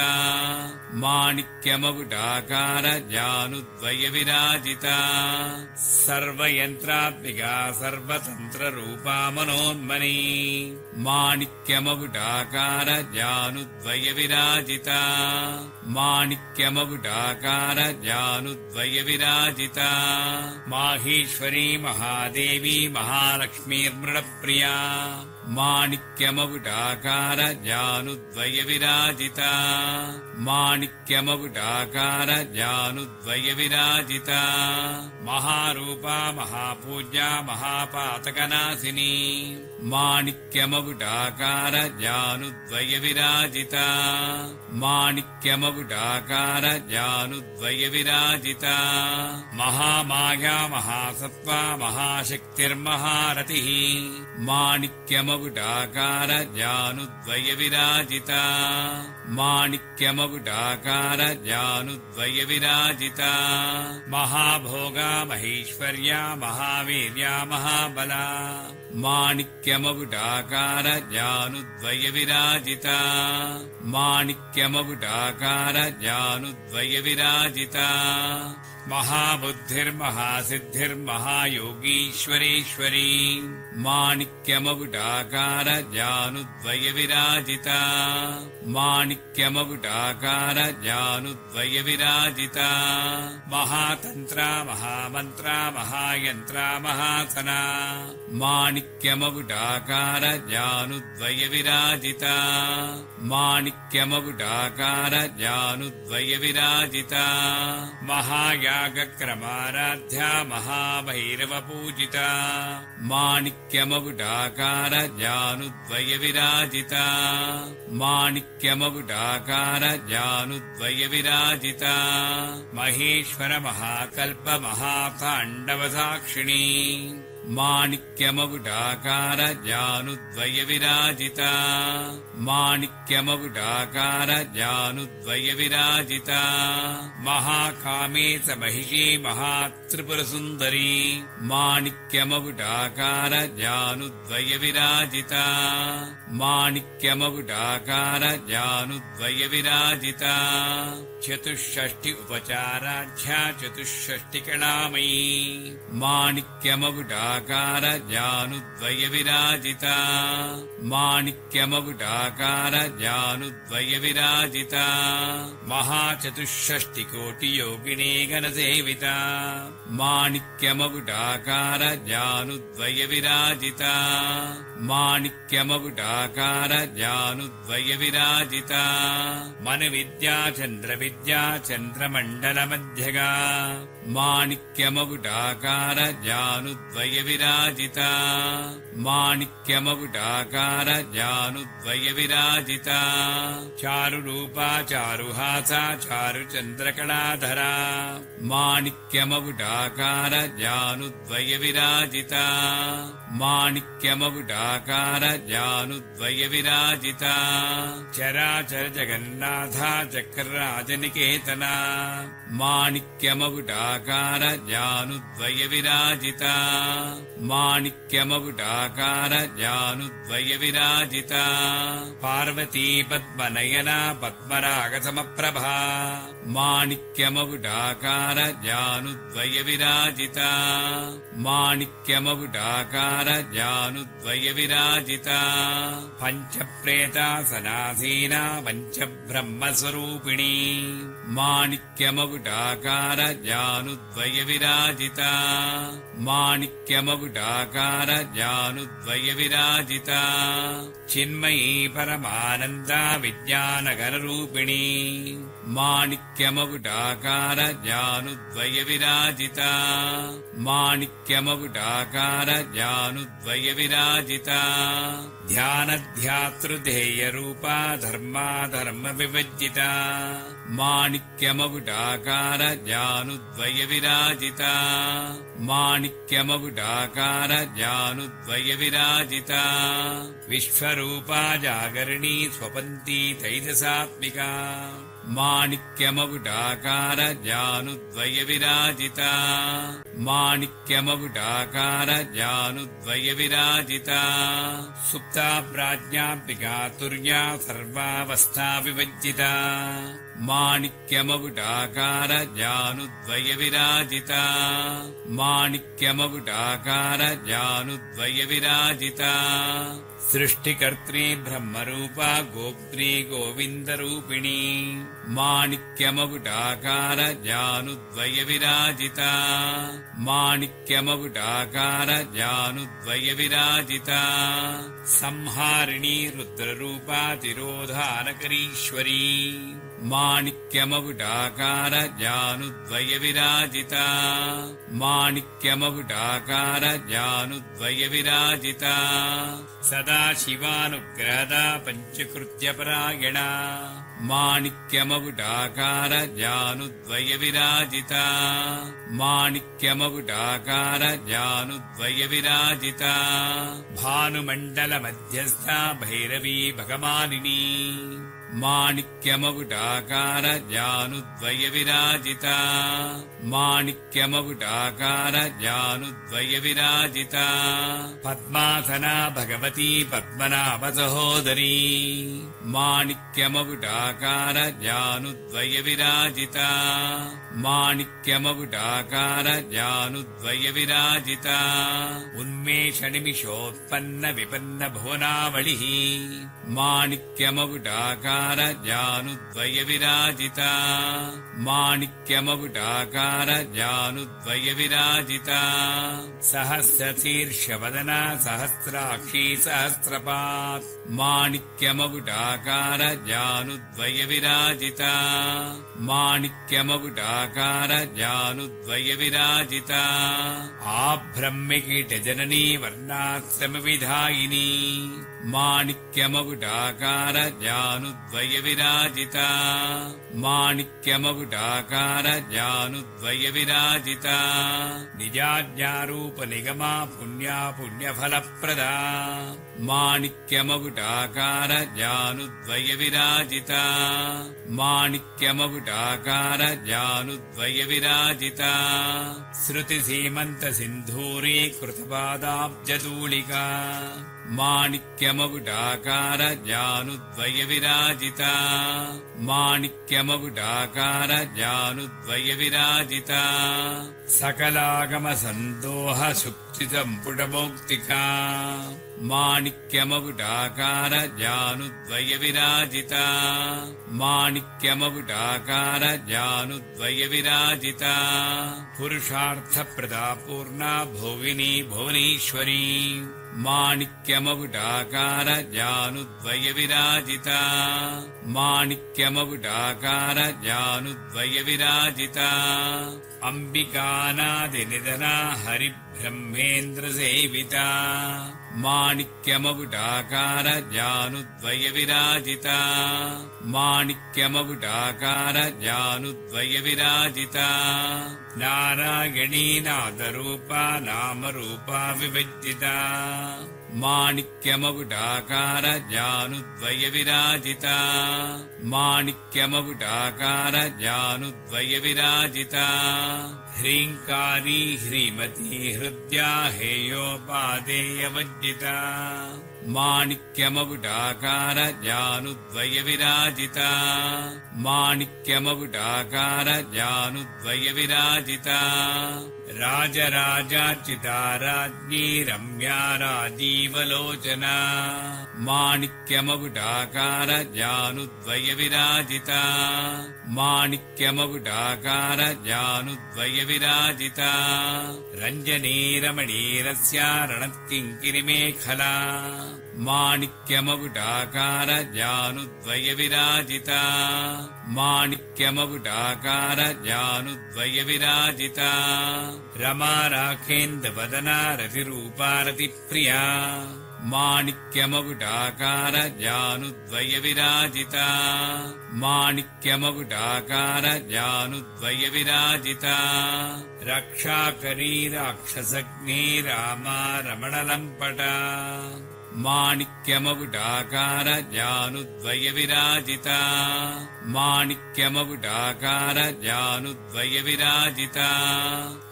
Speaker 2: మాణిక్యమకుటాకార జానుద్వయ విరాజిత సర్వయంత్రాత్మికా సర్వతంత్రరూపా మనోన్మనీ మాణిక్యమకుటాకార జానుద్వయ విరాజిత మాణిక్యమకుటాకార జానుద్వయ విరాజిత మాహేశ్వరీ మహాదేవీ మహాలక్ష్మీర్మృడప్రియా మాణిక్యమకుటాకార జానుద్వయ విరాజిత మాణిక్యమకుటాకార జానుద్వయ విరాజిత మహారూపా మహాపూజ్యా మహాపాతకనాశిని మాణిక్యమకుటాకార జానుద్వయ విరాజిత మాణిక్యమకుటాకార జానుద్వయ విరాజిత మహామాయా మహాసత్వా మహాశక్తిర్మహారతి మాణిక్యమకుటాకార జానుద్వయ విరాజిత మాణిక్యమకుటాకార జానుద్వయ విరాజిత మహాభోగా మహేశ్వర్యా మహావీర్యా మహాబలా మాణిక్యమకుటాకార జానుద్వయ విరాజిత మాణిక్యమకుటాకార జానుద్వయ విరాజిత మహాబుద్ధిర్మహాసిద్ధిర్మహాయోగీశ్వరేశ్వరీ మాణిక్యమకుటాకార జానుద్వయ విరాజిత మాణిక్యమకుటాకార జానుద్వయ విరాజిత మహాతంత్ర మహామంత్ర మహాయంత్ర మహాసన మాణిక్యమకుటాకార జానుద్వయ విరాజిత మాణిక్యమగుడాకార జానుద్వయ విరాజిత మహాయాగక్రమారాధ్య మహాభైరవ పూజిత మాణిక్యమగుడాకార జానుద్వయ విరాజిత మాణిక్యమగుడాకార జానుద్వయ విరాజిత మహేశ్వర మహాకల్ప మహాతాండవ సాక్షిణి మాణిక్యమగుడాకార జానుద్వయ విరాజిత మాణిక్యమగుడాకార జానుద్వయ విరాజిత మహాకామేశ మహిషీ మహాత్రిపుర సుందరి మాణిక్యమగుడాకార జానుద్వయ విరాజిత మాణిక్యమగుడాకార జానుద్వయ విరాజిత చతుషష్ఠి ఉపచారాఢ్య చతుషష్ఠి కళామయీ మాణిక్యమగుడాకార జానుద్వయ విరాజిత మాణిక్యమగుడాకార జానుద్వయ విరాజిత మహాచతుషష్ఠి కోటి యోగినే గణసేవిత మాణిక్యమగుడాకార జానుద్వయ విరాజిత మాణిక్యమగుడాకార జానుద్వయ విరాజిత మన విద్యా చంద్ర విద్యా చంద్రమండల మధ్యగా మాణిక్యమగుడాకార జానుద్వయ విరాజిత మాణిక్యమగుడాకార జానుద్వయ విరాజిత చారు రూపా చారుహాస చారు చంద్రకళాధర మాణిక్యమగుడాకార జానుద్వయ విరాజిత మాణిక్యమగుడాకార జానుద్వయ విరాజిత చరాచర జగన్నాథ చక్రరాజనికేతన మాణిక్యమగుడాకార జానుద్వయ విరాజిత మాణిక్యమగుడాకార జానుద్వయ విరాజిత పార్వతీ పద్మనయన పద్మరాగ సమప్రభా మాణిక్యమగుడాకార జానుద్వయ విరాజిత మాణిక్యమగుడాకార జానుద్వయ విరాజిత పంచప్రేతాసనాసీన పంచబ్రహ్మస్వరూపిణి మాణిక్యమగుడాకార జానుద్వయ విరాజిత మాణిక్యమగుడాకార జానుద్వయ విరాజిత చిన్మయీ పరమానంద విజ్ఞానగర రూపిణి మాణిక్యమగుడాకార జానుద్వయ విరాజిత మాణిక్యమగుడాకార జానుద్వయ విరాజిత ధ్యానధ్యాతృధేయ రూపా ధర్మాధర్మ విభజిత మాణిక్యమగుడాకార జానుద్వయ విరాజిత మాణిక్యమగుడాకార జానుద్వయ విరాజిత విశ్వరూపా జాగరణీ స్వపంతి తైజసాత్మిక మాణిక్యమగుడాకార జానుద్వయ విరాజిత మాణిక్యమగుడాకార జానుద్వయ విరాజిత సుప్తా ప్రాజ్ఞాంబికా తుర్యా సర్వావస్థా విభజిత మాణిక్యమగుడాకార జానుద్వయ విరాజిత మాణిక్యమగుడాకార జానుద్వయ విరాజిత సృష్టికర్త్రీ బ్రహ్మరూపా గోప్త్రీ గోవిందరూపిణి మాణిక్యమగుడాకార జానుద్వయ విరాజిత మాణిక్యమగుడాకార జానుద్వయ విరాజిత సంహారిణీ రుద్రరూపా తిరోధానకరీశ్వరీ మాణిక్యమగుడాకార జానుద్వయ విరాజిత మాణిక్యమగుడాకార జానుద్వయ విరాజిత సదాశివానుగ్రహద పంచకృత్యపరాయణ మాణిక్యమగుడాకార జానుద్వయ విరాజిత మాణిక్యమగుడాకార జానుద్వయ విరాజిత భానుమండల మధ్యస్థ భైరవీ భగవానిని మాణిక్యమగుడాకార జానుద్వయ విరాజిత మాణిక్యమగుడాకార జానుద్వయ విరాజిత పద్మాసనా భగవతి పద్మనాభ సహోదరీ మాణిక్యమగుడాకార జానుద్వయ విరాజిత మాణిక్యమగుడాకార జానుద్వయ విరాజిత ఉన్మేష నిమిషోత్పన్న విపన్న భువనావళి మాణిక్యమగుడాకార జానుద్వయ విరాజిత మాణిక్యమగుడాకార జానుద్వయ విరాజిత సహస్రశీర్షవదన సహస్రాక్షీ సహస్రపాత్ మాణిక్యమగుడాకార माणिक्यमकुटाकार जानुद्वय विराजिता माणिक्यमकुटाकार जानुद्वय विराजिता आब्रह्मकीटजननी वर्णाश्रमविधायिनी माणिक्यमकुटाकार जानुद्वय विराजिता माणिक्यमकुटाकार जानुद्वय विराजिता निजाज्ञारूप निगमा पुण्या पुण्यफलप्रदा माणिक्यमकुटाकार जानुद्वय विराजिता माणिक्यमकुटाकार जानुद्वय विराजिता श्रुतिसीमन्त सिन्धूरी कृतपादाब्जधूलिका माणिक्यमकुटाकार जानुद्वय विराजिता माणिक्यमकुटाकार जानुद्वय विराजिता सकलागम सन्दोह सुप्तिसम्पुटमौक्तिका माणिक्यमकुटाकार जानुद्वय विराजिता माणिक्यमकुटाकार जानुद्वय विराजिता पुरुषार्थप्रदा पूर्णा भोगिनी भुवनेश्वरी माणिक्यमकुटाकार जानुद्वय विराजिता माणिक्यमकुटाकार जानुद्वय विराजिता अम्बिकानादिनिधना हरिब्रह्मेन्द्रसेविता माणिक्यमकुटाकार जानुद्वय विराजिता माणिक्यमकुटाकार जानुद्वय विराजिता नारायणी नादरूपा नामरूपा विभजिता माणिक्यमकुटाकार जानुद्वय विराजिता माणिक्यमकुटाकार जानुद्वय विराजिता ह्रीङ्कारी ह्रीमती हृद्या हेयोपादेयवज्जिता माणिक्यमकुटाकार जानुद्वय विराजिता माणिक्यमकुटाकार जानुद्वय विराजिता राजराजार्चिता राज्ञी रम्या राजीवलोचना माणिक्यमकुटाकार जानुद्वय विराजिता माणिक्यमकुटाकार जानुद्वय विराजिता रञ्जनी रमणीरस्या रणत्किङ्किरिमेखला माणिक्यमकुटाकार जानुद्वय विराजिता माणिक्यमकुटाकार जानुद्वय विराजिता रमा राखेन्दवदना रतिरूपा रतिप्रिया माणिक्यमकुटाकार जानुद्वय विराजिता माणिक्यमकुटाकार जानुद्वय विराजिता रक्षाकरी राक्षसग्नी रामा रमणलम्पटा माणिक्यमकुटाकार जानुद्वय विराजिता माणिक्यमकुटाकार जानुद्वय विराजिता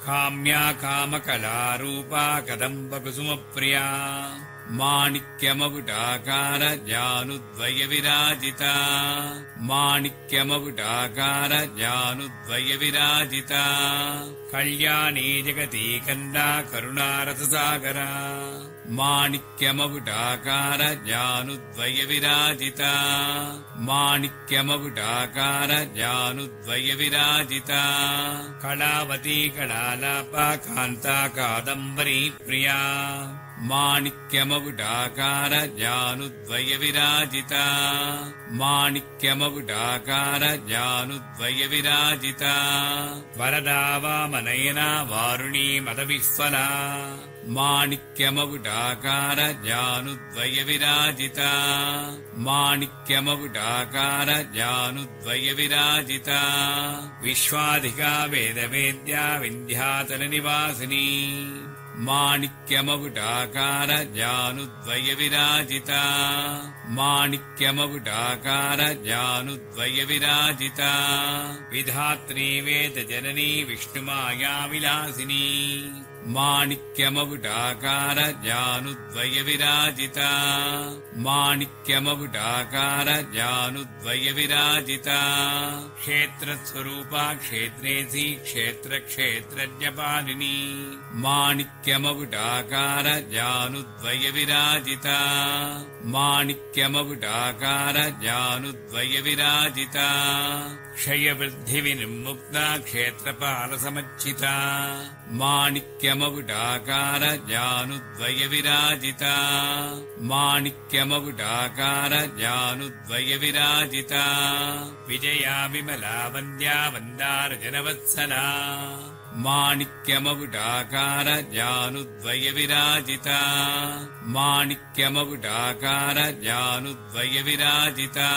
Speaker 2: काम्या कामकलारूपा कदम्बकुसुमप्रिया माणिक्यमकुटाकार जानुद्वय विराजिता माणिक्यमकुटाकार जानुद्वय विराजिता कल्याणी जगती कन्दा करुणारससागरा माणिक्यमकुटाकार जानुद्वय विराजिता माणिक्यमकुटाकार जानुद्वय विराजिता कलावती कलालापा कान्ता कादम्बरी प्रिया माणिक्यमकुटाकार जानुद्वय विराजिता माणिक्यमकुटाकार जानुद्वय विराजिता वरदा वामनयना वारुणी मदविह्वला माणिक्यमकुटाकार जानुद्वय विराजिता माणिक्यमकुटाकार जानुद्वय विराजिता विश्वाधिका वेदवेद्या विन्ध्याचलनिवासिनी माणिक्यमकुटाकार जानुद्वय विराजिता माणिक्यमकुटाकार जानुद्वय विराजिता विधात्री वेदजननी विष्णुमाया विलासिनी माणिक्यमकुटाकार जानुद्वय विराजिता माणिक्यमकुटाकार जानुद्वय विराजिता क्षेत्रस्वरूपा क्षेत्रेसी क्षेत्रक्षेत्रज्ञपालिनी माणिक्यमकुटाकार जानुद्वय विराजिता माणिक्यमकुटाकार जानुद्वय विराजिता क्षयवृद्धिविनिर्मुक्ता क्षेत्रपालसमच्चिता माणिक्यमकुटाकार जानुद्वयविराजिता माणिक्यमकुटाकार जानुद्वयविराजिता विजया विमला वन्द्या वन्दारजनवत्सला माणिक्यमकुटाकार जानुद्वयविराजिता माणिक्यमकुटाकार जानुद्वयविराजिता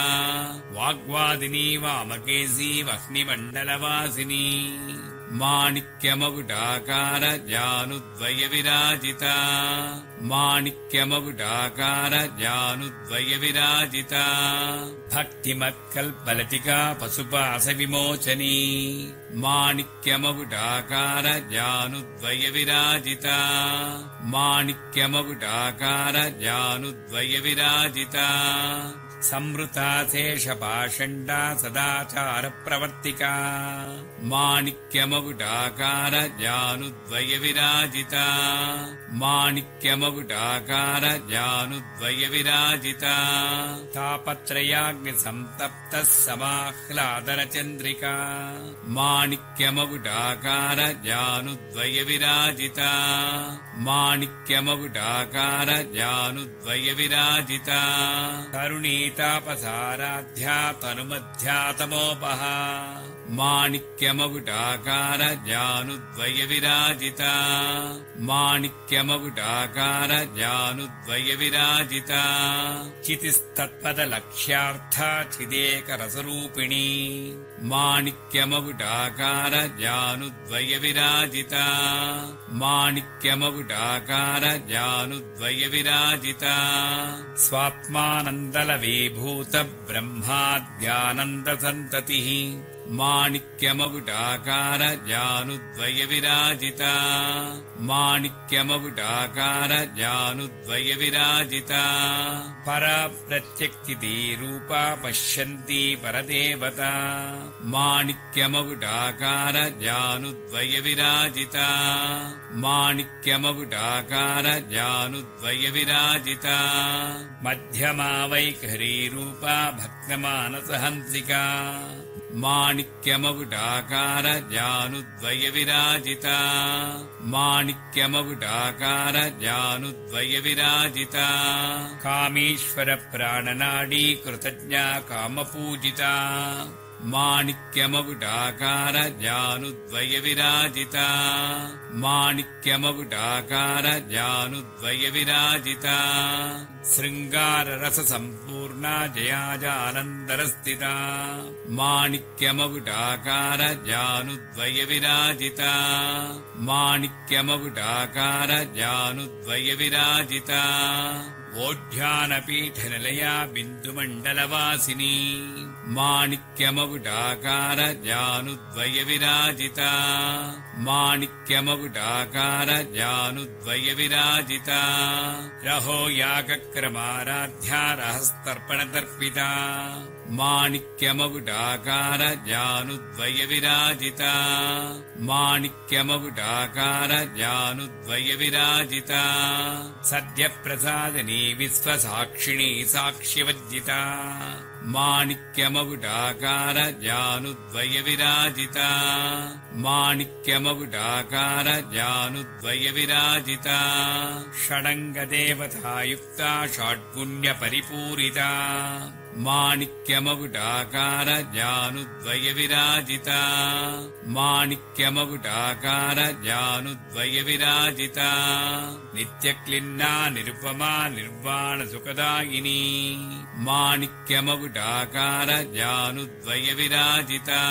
Speaker 2: वाग्वादिनी वामकेशी वह्निमण्डलवासिनी माणिक्यमकुटाकार जानुद्वयविराजिता माणिक्यमकुटाकार जानुद्वयविराजिता भक्तिमत्कल्पलतिका पशुपाशविमोचनी माणिक्यमकुटाकार जानुद्वयविराजिता माणिक्यमकुटाकार जानुद्वयविराजिता संवृता शेषपाषण्डा सदाचारप्रवर्तिका माणिक्यमकुटाकार जानुद्वयविराजिता माणिक्यमकुटाकार जानुद्वयविराजिता तापत्रयाग्निसंतप्तः समाह्लादनचन्द्रिका माणिक्यमकुटाकार जानुद्वयविराजिता माणिक्यमकुटाकार जानुद्वयविराजिता करुणीतापसाराध्या तनुमध्यातमोपः माणिक्यमकुटाकार जानुद्वयविराजिता माणिक्यमकुटाकार जानुद्वयविराजिता चितिस्तत्पदलक्ष्यार्था चिदेकरसरूपिणी माणिक्यमकुटाकार जानुद्वयविराजिता माणिक्यमकुटाकार जानुद्वयविराजिता स्वात्मानन्दलवीभूत ब्रह्माद्यानन्दसन्ततिः माणिक्यमकुटाकार जानुद्वयविराजिता माणिक्यमकुटाकार जानुद्वयविराजिता परप्रत्यक्तिरूपा पश्यन्ती परदेवता माणिक्यमकुटाकार जानुद्वयविराजिता माणिक्यमकुटाकार जानुद्वयविराजिता मध्यमा वैखरीरूपा भक्तमानसहंसिका माणिक्यमकुटाकार जानुद्वयविराजिता माणिक्यमकुटाकार जानुद्वयविराजिता कामेश्वर प्राणनाडी कृतज्ञा कामपूजिता माणिक्यमकुटाकार जानुद्वयविराजिता माणिक्यमकुटाकार जानुद्वयविराजिता शृङ्गाररससम्पूर्णा जयाजानन्दरस्थिता माणिक्यमकुटाकार जानुद्वयविराजिता माणिक्यमकुटाकार जानुद्वयविराजिता वोढ्यानपीठनिलया बिन्दुमण्डलवासिनी माणिक्यमकुटाकार जानुद्वयविराजिता माणिक्यमकुटाकार जानुद्वयविराजिता रहो यागक्रमाराध्या रहस्तर्पणतर्पिता माणिक्यमकुटाकार जानुद्वयविराजिता माणिक्यमकुटाकार जानुद्वयविराजिता सद्यप्रसादिनी विश्वसाक्षिणी साक्ष्यवज्जिता माणिक्यमकुटाकार जानुद्वयविराजिता माणिक्यमकुटाकार जानुद्वयविराजिता षडङ्गदेवतायुक्ता षड्पुण्यपरिपूरिता माणिक्यमकुटाकार जानुद्वयविराजिता माणिक्यमकुटाकार जानुद्वयविराजिता नित्यक्लिन्ना निरुपमा निर्वाणसुखदायिनी माणिक्यमकुटाकार जानुद्वयविराजिता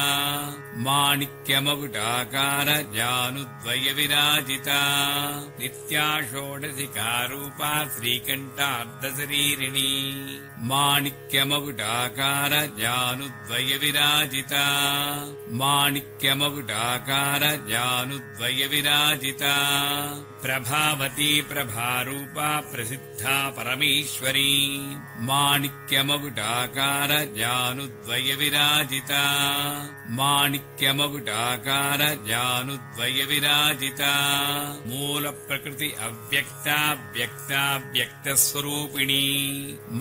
Speaker 2: माणिक्यमकुटाकार जानुद्वयविराजिता नित्या षोडशिकारूपा श्रीकण्ठार्धशरीरिणी माणिक्यमकुटाकार जानुद्वयविराजिता माणिक्यमकुटाकार जानुद्वयविराजिता प्रभावती प्रभारूपा प्रसिद्धा परमेश्वरी माणिक्यमकुटाकार जानुद्वयविराजिता మాణిక్యమగుటాకార జానుద్వయ విరాజిత మూల ప్రకృతి అవ్యక్త వ్యక్త వ్యక్త స్వరూపిణి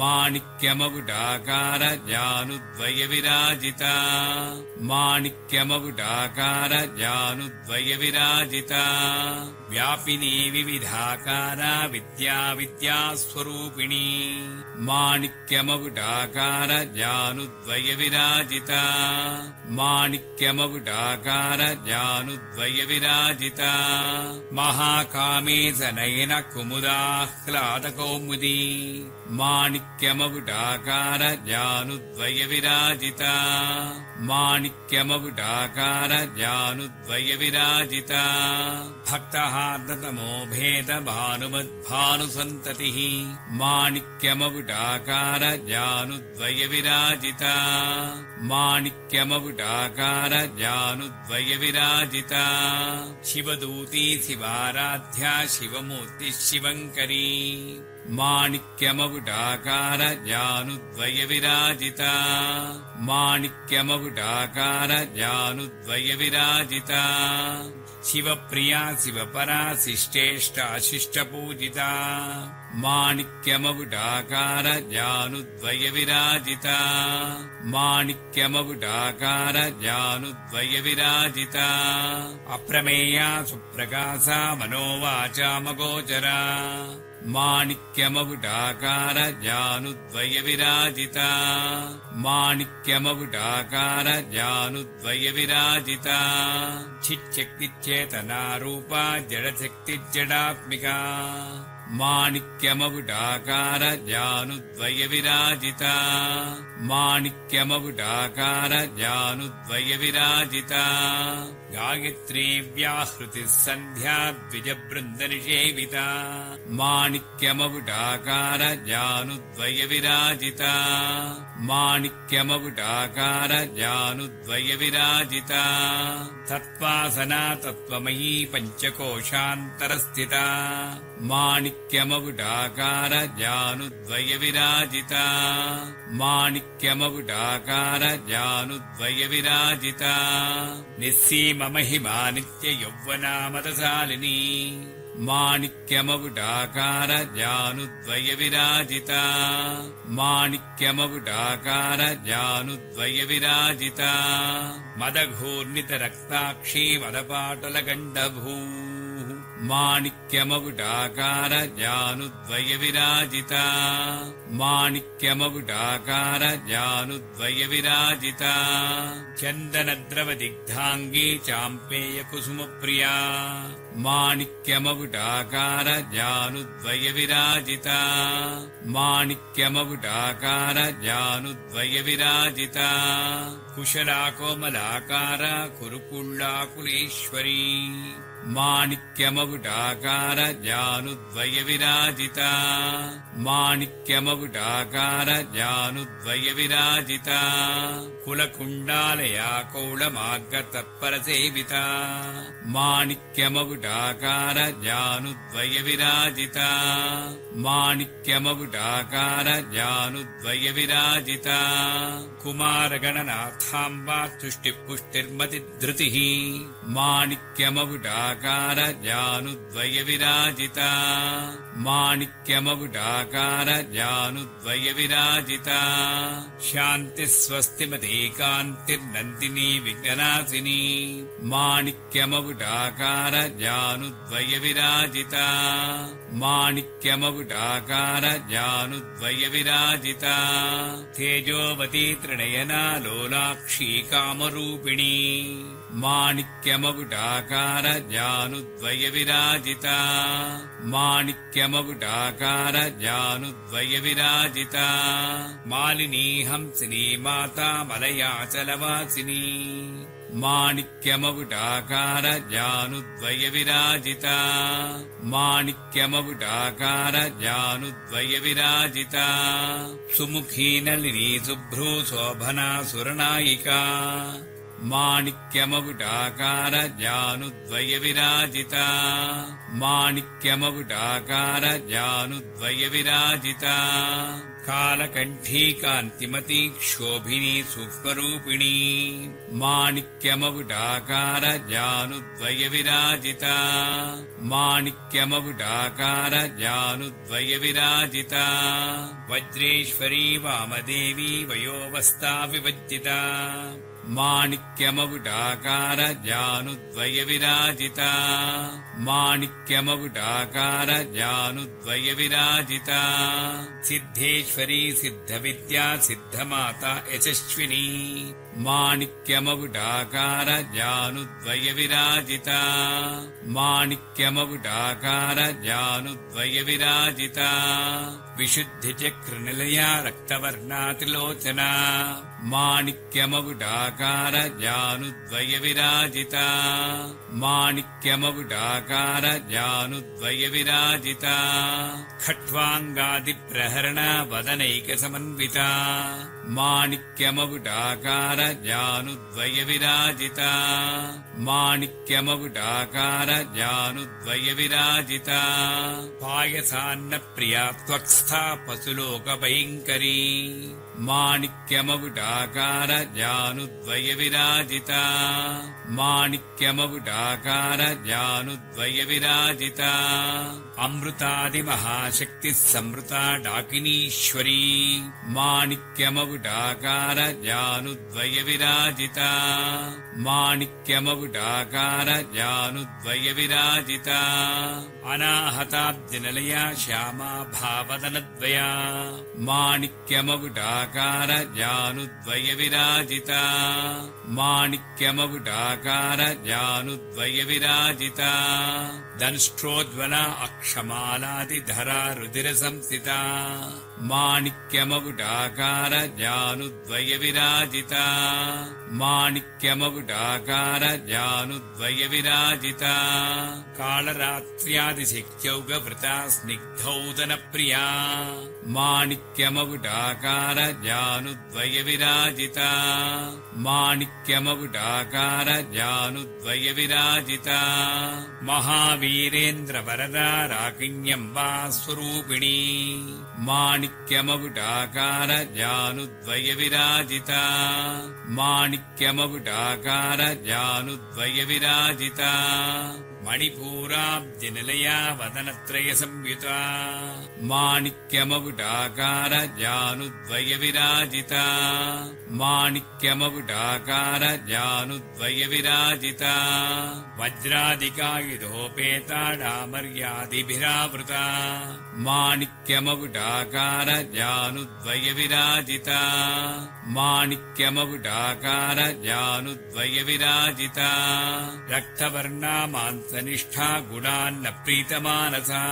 Speaker 2: మాణిక్యమగుటాకార జానుద్వయ విరాజిత మాణిక్యమగుటాకార జానుద్వయ విరాజిత వ్యాపిని వివిధాకార విద్యా విద్యా స్వరూపిణి మాణిక్యమగుటాకార జానుద్వయ విరాజిత మాణిక్యమగుటాకార జానుద్వయ విరాజిత మహాకామేశ నయన కుముదాహ్లాద కౌముది మాణిక్యమగుటాకార జానుద్వయ విరాజిత మాణిక్యమగుటాకార జానుద్వయ విరాజిత భక్తహార్దతమో భేద భానుమద్భానుసంతతి మాణిక్యమగుటాకార జానుద్వయ విరాజిత మాణిక్యమగుటాకార జానుద్వయ విరాజిత శివదూతి శివారాధ్య శివమూర్తి శివంకరీ మాణిక్యమగుటాకార జానుద్వయ విరాజిత మాణిక్యమగుటాకార జానుద్వయ విరాజిత శివప్రియా శివపరా శిష్టేష్టాశిష్టపూజిత మాణిక్యమగుటాకార జానుద్వయ విరాజిత మాణిక్యమగుటాకార జానుద్వయ విరాజిత అప్రమేయా సుప్రకాశ మనోవాచామగోచరా మాణిక్యమగుటాకార జానుద్వయ విరాజిత మాణిక్యమగుటాకార జానుద్వయ విరాజిత చిచ్చక్తిచేతనారూప జడశక్తి జడాత్మిక మాణిక్యమగుటాకార జానుద్వయ విరాజిత మాణిక్యమగుటాకార జానుద్వయ విరాజిత గాయత్రీ వ్యాహృతి సంధ్యా ద్విజబృంద నిషేవిత మాణిక్యమగుటాకార జానుద్వయ విరాజిత మాణిక్యమగుటాకార జానుద్వయ విరాజిత తత్వాసనా తత్వమయీ పంచకోశాంతరస్థిత మాణిక్యమగుటాకార జానుద్వయ విరాజిత మాణిక్యమగుటాకార జానుద్వయ విరాజిత నిస్సీమ మహిమా నిత్య యౌవనామదశాలిని మాణిక్యమగుటాకార జానుద్వయ విరాజిత మాణిక్యమగుటాకార జానుద్వయ విరాజిత మదఘూర్ణిత రక్తాక్షీ మదపాటల గండభూ మాణిక్యమగుటాకార జానుద్వయ విరాజిత మాణిక్యమగుటాకార జానుద్వయ విరాజిత చందనద్రవ దిగ్ధాంగీ చాంపేయ కుసుమ ప్రియా మాణిక్యమగుటాకార జానుద్వయ విరాజిత మాణిక్యమగుటాకార జానుద్వయ విరాజిత కుశలా కోమలాకార కురుకుళ్ళాకులేశ్వరీ మాణిక్యమగుటాకార జానుద్వయ విరాజిత మాణిక్యమగుటాకార జానుద్వయ విరాజిత కులకుండాలయా కౌళమార్గ తత్పర సేవిత మాణిక్యమగుటాకార జానుద్వయ విరాజిత మాణిక్యమగుటాకార జానుద్వయ విరాజిత కుమారగణనాథాంబా తుష్టిపుష్టిర్మతి ధృతి మాణిక్యమగుటాకార జానుద్వయ విరాజిత మాణిక్యమగుటాకార జానుద్వయ విరాజిత శాంతి స్వస్తిమతే కాంతిర్నందిని విఘ్ననాశిని మాణిక్యమగుటాకార జానుద్వయ విరాజిత మాణిక్యమగుటాకార జానుద్వయ విరాజిత తేజోవతీ త్రినయనా లోలాక్షీ కామరూపిణి మాణిక్యమగుటాకార జానుద్వయ విరాజిత మాణిక్యమగుటాకార జానుద్వయ విరాజిత మాలినీ హంసిని మాతా మలయాచలవాసిని మాణిక్యమగుటాకార జానుద్వయ విరాజిత మాణిక్యమగుటాకార జానుద్వయ విరాజిత సుముఖీ నళినీ శుభ్రూ శోభనా సురనాయికా మాణిక్యమగుటాకార జానుద్వయ విరాజిత మాణిక్యమగుటాకార జానుద్వయ విరాజిత कालकण्ठी कान्तिमती क्षोभिनी सूक्ष्मरूपिणी माणिक्यमकुटाकार जानुद्वय विराजिता माणिक्यमकुटाकार जानुद्वय विराजिता वज्रेश्वरी वामदेवी वयोवस्था विभज्जिता माणिक्यमकुटाकार जानुद्वय विराजिता माणिक्यमकुटाकार जानुद्वय विराजिता सिद्धेश्वरी सिद्धविद्या सिद्धमाता यशस्विनी माणिक्यमकुटाकार जानुद्वय विराजिता माणिक्यमकुटाकार जानुद्वय विराजिता विशुद्धिचक्रनिलया रक्तवर्णातिलोचना माणिक्यमकुटाकार जानुद्वय विराजिता माणिक्यमकुटाकार जानुद्वय विराजिता खट्वाङ्गादिप्रहरण वदनैकसमन्विता माणिक्यमकुटाकार जानुद्वय विराजिता माणिक्यमकुटाकार जानुद्वय विराजिता पायसान्नप्रिया त्वक्स्था पशुलोकभयङ्करी माणिक्यमकुटाकार जानुद्वय विराजिता माणिक्यमकुटाकार जानुद्वय विराजिता अमृतादिमहाशक्तिः संवृता डाकिनीश्वरी माणिक्यमकुटाकार जानुद्वय विराजिता माणिक्यमकुटाकार जानुद्वय विराजिता अनाहताब्जनिलया श्यामा भावदनद्वया माणिक्यमकुटाकार जानुद्वय विराजिता माणिक्यमकुटाकार जानुद्वय विराजिता दंष्ट्रोज्ज्वला अक्षमालादिधरा रुधिरसंस्थिता माणिक्यमकुटाकार जानुद्वय विराजिता माणिक्यमकुटाकार जानुद्वय विराजिता कालरात्र्यादिशक्त्यौगवृता स्निग्धौदनप्रिया माणिक्यमकुटाकार जानुद्वय विराजिता माणिक्यमकुटाकार जानुद्वय विराजिता महावीरेन्द्रवरदा राकिण्यम्बा स्वरूपिणी माणिक्यमकुटाकार जानुद्वय विराजिता माणिक्यमकुटाकार जानुद्वय विराजिता मणिपूराब्जनिलया वदनत्रय संयुता माणिक्यमकुटाकार जानुद्वय विराजिता माणिक्यमकुटाकार जानुद्वय विराजिता वज्रादिकायुधोपेता डामर्यादिभिरावृता माणिक्यमकुटाकार जानुद्वय विराजिता माणिक्यमकुटाकार जानुद्वय विराजिता रक्तवर्णा मांसनिष्ठा गुणान्न प्रीतमानसा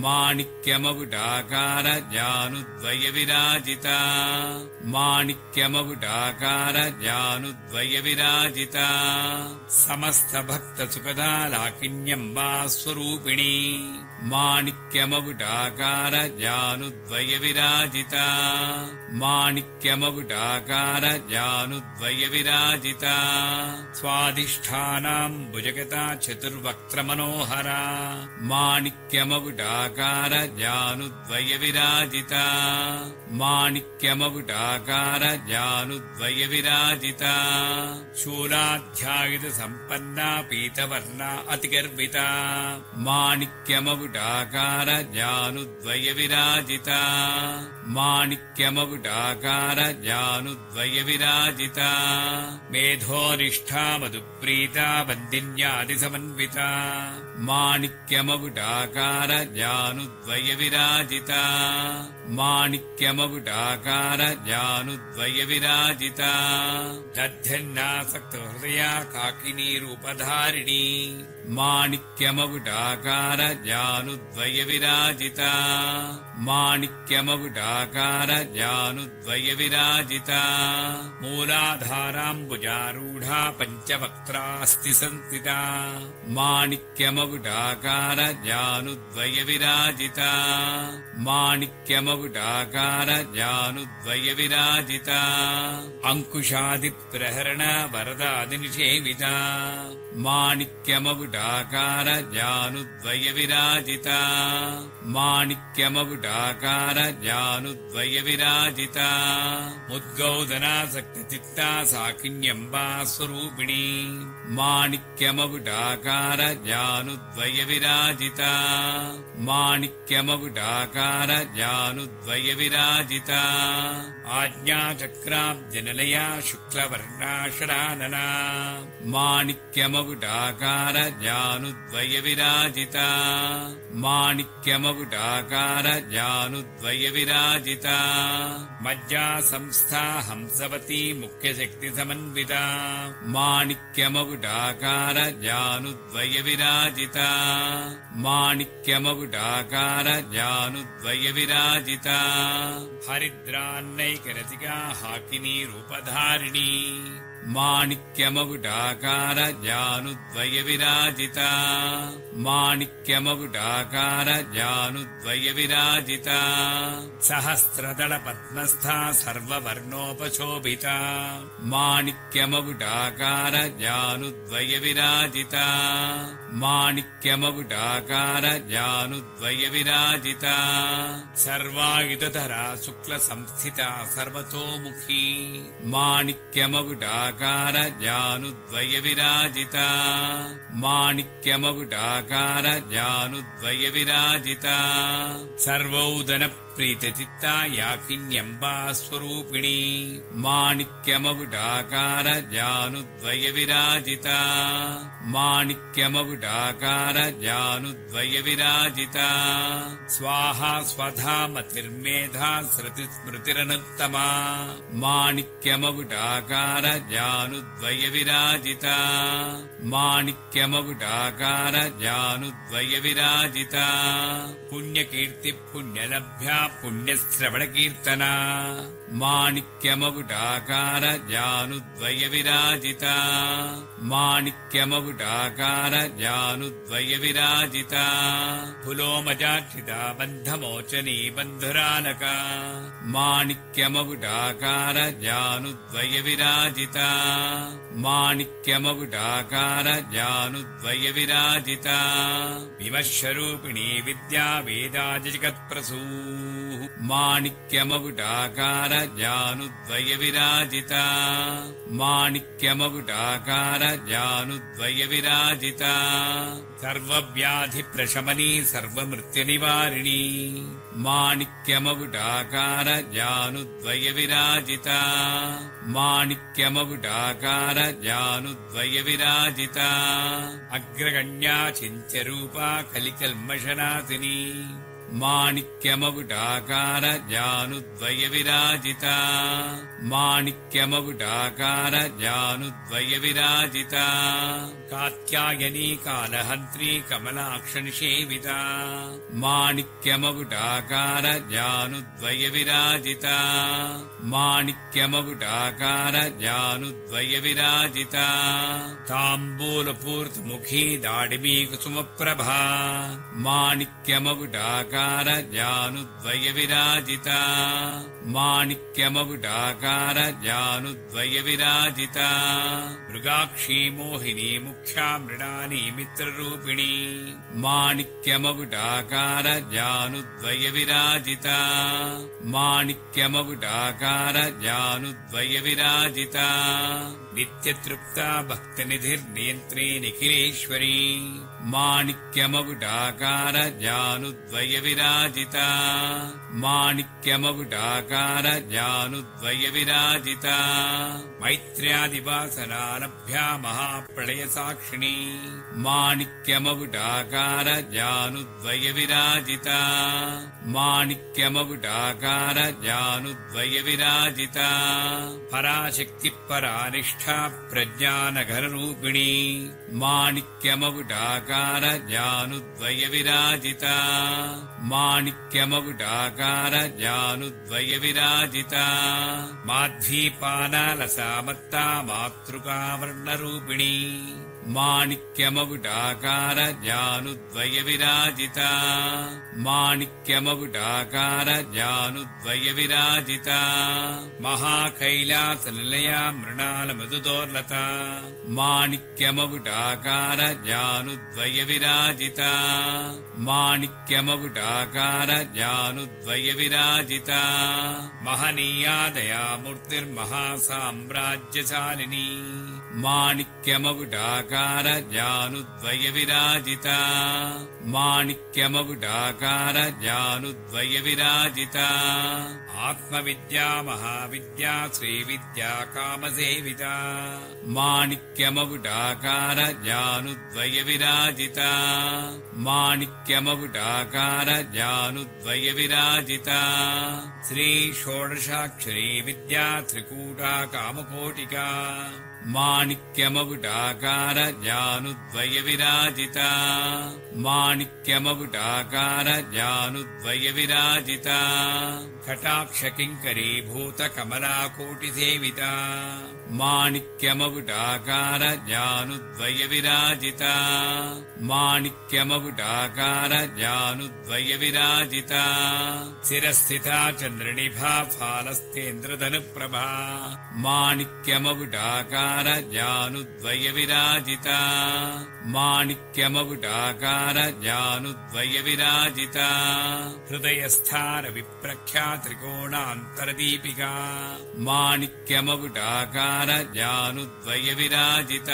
Speaker 2: माणिक्यमकुटाकार जानुद्वय विराजिता माणिक्यमकुटाकार जानुद्वय विराजिता समस्तभक्तसुखदा लाकिन्यम्बा स्वरूपिणी माणिक्यमकुटाकार जानुद्वय विराजिता माणिक्यमकुटाकार जानुद्वय विराजिता स्वाधिष्ठानां भुजगता चतुर्वक्त्रमनोहरा माणिक्यमकुटाकार जानुद्वय विराजिता माणिक्यमकुटाकार जानुद्वय विराजिता शूलाध्यायुध संपन्ना पीतवर्णा अतिगर्भिता माणिक्यमकुटाकार जानुद्वय विराजिता माणिक्यमकुटाकार जानुद्वय विराजिता मेधोनिष्ठा मधुप्रीता बन्दिन्यादिसमन्विता माणिक्यमकुटाकार जानुद्वय विराजिता माणिक्यमकुटाकार जानुद्वय विराजिता दध्यन्नासक्तहृदया काकिनी रूपधारिणी माणिक्यमकुटाकार जानुद्वय विराजिता माणिक्यमकुटाकार जानुद्वय विराजिता मूलाधाराम्बुजारूढा पञ्चवक्त्रास्ति संस्थिता माणिक्यमकुटाकार जानुद्वय विराजिता माणिक्यम మాణిక్యమగుడాకార జానుద్వయ విరాజిత అంకుశాది ప్రహరణ వరదాది నిషేవిత మాణిక్యమగుడాకార జానుద్వయ విరాజిత మాణిక్యమగుడాకార జానుద్వయ విరాజిత ముద్గౌదనాసక్త చిత్తా సాకిన్యంబా స్వరూపిణి మాణిక్యమగుడాకార జానుద్వయ విరాజిత మాణిక్యమగుడాకార జానుద్వయ విరాజిత ఆజ్ఞాచక్రాబ్జనలయా శుక్లవర్ణాశరాననా మాణిక్యమగుడాకార జానుద్వయ విరాజిత మాణిక్యమగుడాకార జానుద్వయ విరాజిత మజ్జా సంస్థా హంసవతి ముఖ్యశక్తి సమన్విత మాణిక్యమగుడాకార జానుద్వయ విరాజిత మాణిక్యమగుడాకార జానుద్వయ విరాజిత హరిద్రాన్నైకరతిగా హాకినీ రూపధారిణి మాణిక్యమగుడాకార జానుద్వయ విరాజిత మాణిక్యమగుడాకార జానుద్వయ విరాజిత సహస్రదళ పద్మస్థా సర్వవర్ణోపశోభిత మాణిక్యమగుడాకార జానుద్వయ విరాజిత మాణిక్యమగుడాకార జానుద్వయ విరాజిత సర్వాయుధధరా శుక్ల సంస్థిత సర్వతోముఖీ మాణిక్యమగుడాకార జానుద్వయ విరాజిత మాణిక్యమగుడాకార జానుద్వయ విరాజిత సర్వౌదన ప్రీతచిత్తా యాకిన్యంబా స్వరూపిణి మాణిక్యమగుడాకార జానుద్వయ విరాజిత మాణిక్యమగుడాకార జానుద్వయ విరాజిత స్వాహా స్వధా మతిర్మేధా శృతి స్మృతిరనుత్తమా మాణిక్యమగుడాకార జానుద్వయ విరాజిత మాణిక్యమగుడాకార జానుద్వయ విరాజిత పుణ్యకీర్తి పుణ్యలభ్యా పుణ్యశ్రవణ కీర్తన మాణిక్యమగుడాకార జానుద్వయ విరాజిత మాణిక్యమగుడాకార జానుద్వయ విరాజిత పులోమజాక్షిత బంధమోచనీ బంధురానక మాణిక్యమగుడాకార జానుద్వయ విరాజిత మాణిక్యమగుడాకార జానుద్వయ విరాజిత విమశ్వరూపిణీ విద్యా వేదాది జగత్ప్రసూ మాణిక్యమగుడాకార జానుద్వయ విరాజిత మాణిక్యమగుడాకార జానుద్వయ విరాజిత సర్వవ్యాధి ప్రశమనీ సర్వమృత్యు నివారిణి మాణిక్యమగుడాకార జానుద్వయ విరాజిత మాణిక్యమగుడాకార జానుద్వయ విరాజిత అగ్రగణ్యా చింత్యరూపా కలికల్మషనాశిని మాణిక్యమగుడాకార జానుద్వయ విరాజిత మాణిక్యమగుడాకార జానుద్వయ విరాజిత కాత్యాయనీ కాలహంత్రీ కమలాక్ష నిషేవిత మాణిక్యమగుడాకార జానుద్వయ విరాజిత మాణిక్యమగుడాకార జానుద్వయ విరాజిత తాంబూలపూర్తముఖీ దాడిమీ కుసుమప్రభా మాణిక్యమగుడాకార జానుద్వయ విరాజిత మాణిక్యమగుడాకార జానుద్వయ విరాజిత మృగాక్షీ మోహిని ముఖ్యా మృడాని మిత్రరూపిణి మాణిక్యమగుడాకార జానుద్వయ విరాజిత మాణిక్యమగుడాకార జానుద్వయ విరాజిత నిత్యతృప్తా భక్తనిధిర్నియంత్రీ నిఖిలేశ్వరీ మాణిక్యమగుడాకార జానుద్వయ విరాజిత మాణిక్యమగుడాకార జానుద్వయ విరాజిత మైత్ర్యాదివాసనాలభ్యా మహాప్రళయ సాక్షిణి మాణిక్యమగుడాకార జానుద్వయ విరాజిత మాణిక్యమగుడాకార జానుద్వయ విరాజిత పరాశక్తి పరానిష్ఠా ప్రజ్ఞానఘన రూపిణి మాణిక్యమగుడాకార జానుద్వయ విరాజిత మాణిక్యమగుడాకార జానుద్వయ విరాజిత మాధ్వీపానాలసామత్తా మాతృకావర్ణ రూపిణి మాణిక్యమగుడాకార జానుద్వయ విరాజిత మాణిక్యమగుడాకార జానుద్వయ విరాజిత మహాకైలాస నిలయ మృణాల మధుదోర్లత మాణిక్యమగుడాకార జానుద్వయ విరాజిత మాణిక్యమగుడాకార జానుద్వయ విరాజిత మహనీయా దయామూర్తిర్మహాసామ్రాజ్యశాలిని మాణిక్యమగుడాకార జానుద్వయ విరాజిత మాణిక్యమగుడాకార జానుద్వయ విరాజిత ఆత్మవిద్యా మహావిద్యా శ్రీవిద్యా కామసేవిత మాణిక్యమగుడాకార జానుద్వయ విరాజిత మాణిక్యమగుడాకార జానుద్వయ విరాజిత శ్రీ షోడశాక్షరీ విద్యా త్రికూటా కామకోటికా మాణిక్యమగుడాకార జానుద్వయ విరాజిత మాణిక్యమగుడాకార జానుద్వయ విరాజిత కటాక్ష కింకరీభూత కమలాకోటి సేవిత మాణిక్యమగుడాకార జానుద్వయ విరాజిత మాణిక్యమగుడాకార జానుద్వయ విరాజిత శిరస్థితా చంద్రనిభా ఫాలస్తేంద్రధనుప్రభా మాణిక్యమగుడాకార జానుద్వయ విరాజిత మాణిక్యమగుడాకార జానుద్వయ విరాజిత హృదయస్థాన విప్రఖ్యా త్రికోణాంతరదీపికా మాణిక్యమగుడాకార జానుద్వయ విరాజిత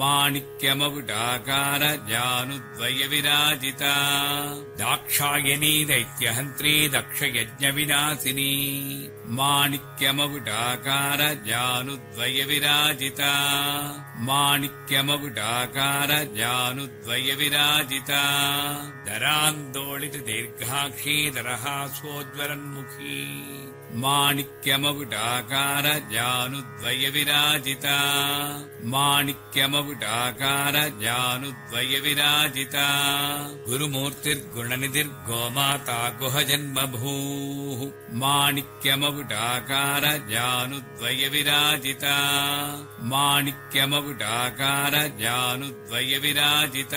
Speaker 2: మాణిక్యమగుడాకార జానుద్వయ విరాజిత దాక్షాయణీ దైత్యహంత్రీ దక్షయజ్ఞ వినాశిని మాణిక్యమగుడాకార జానుద్వయ విరాజిత మాణిక్యమగుడాకార జానుద్వయ విరాజిత ధరాందోళిత దీర్ఘాక్షీ దరహాసోజ్వలన్ముఖీ మాణిక్యమగుడాకార జానుద్వయ విరాజిత మాణిక్యమగుడాకార జానుద్వయ విరాజిత గురుమూర్తిర్గుణనిధిర్గోమాతా గుహజన్మభూ మాణిక్యమగుడాకార జానుద్వయ విరాజిత మాణిక్యమగుడాకార జానుద్వయ విరాజిత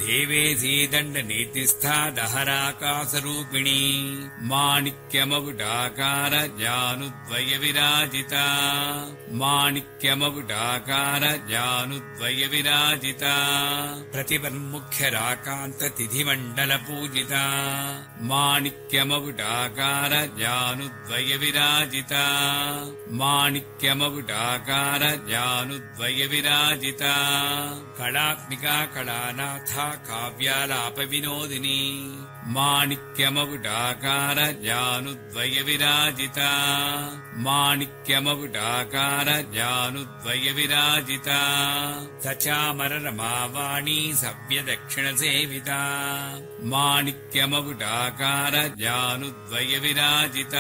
Speaker 2: దేవేశీ దండ నీతిస్థా దహరాకాశరూపిణి మాణిక్యమగుడాకార జానుద్వయ విరాజిత మాణిక్యమగుడాకార జానుద్వయ విరాజిత ప్రతిపన్ముఖ్యరాకాంత తిథిమండల పూజిత మాణిక్యమగుడాకార జానుద్వయ విరాజిత మాణిక్యమగుడాకార జానుద్వయ విరాజిత కళాత్మికా కళానాథ కావ్యాలాప వినోదిని మాణిక్యమగుడాకార జానుద్వయ విరాజిత మాణిక్యమగుడాకార జానుద్వయ విరాజిత సచామర రమావాణీ సవ్య దక్షిణ సేవిత మాణిక్యమగుడాకార జానుద్వయ విరాజిత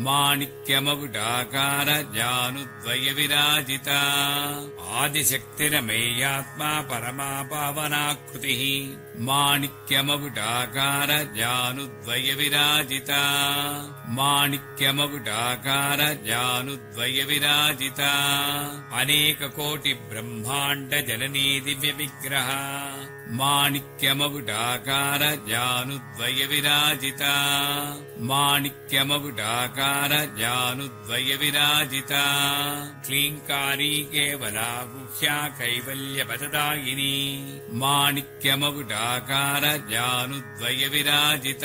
Speaker 2: మాణిక్యమగుడాకార జానుద్వయ విరాజిత ఆదిశక్తిరమేయాత్మా పరమా పావనాకృతి మాణిక్యమగుడాకార జానుద్వయ విరాజిత మాణిక్యమగుడాకార జానుద్వయ విరాజిత అనేక కోటి బ్రహ్మాండ జననీ దివ్య విగ్రహ మాణిక్యమగుడాకార జానుద్వయ విరాజిత మాణిక్యమగుడాకార జానుద్వయ విరాజిత క్లీంకారీ కేవలా గుహ్యా కైవల్య పదదాయిని మాణిక్యమగుడాకార జానుద్వయ విరాజిత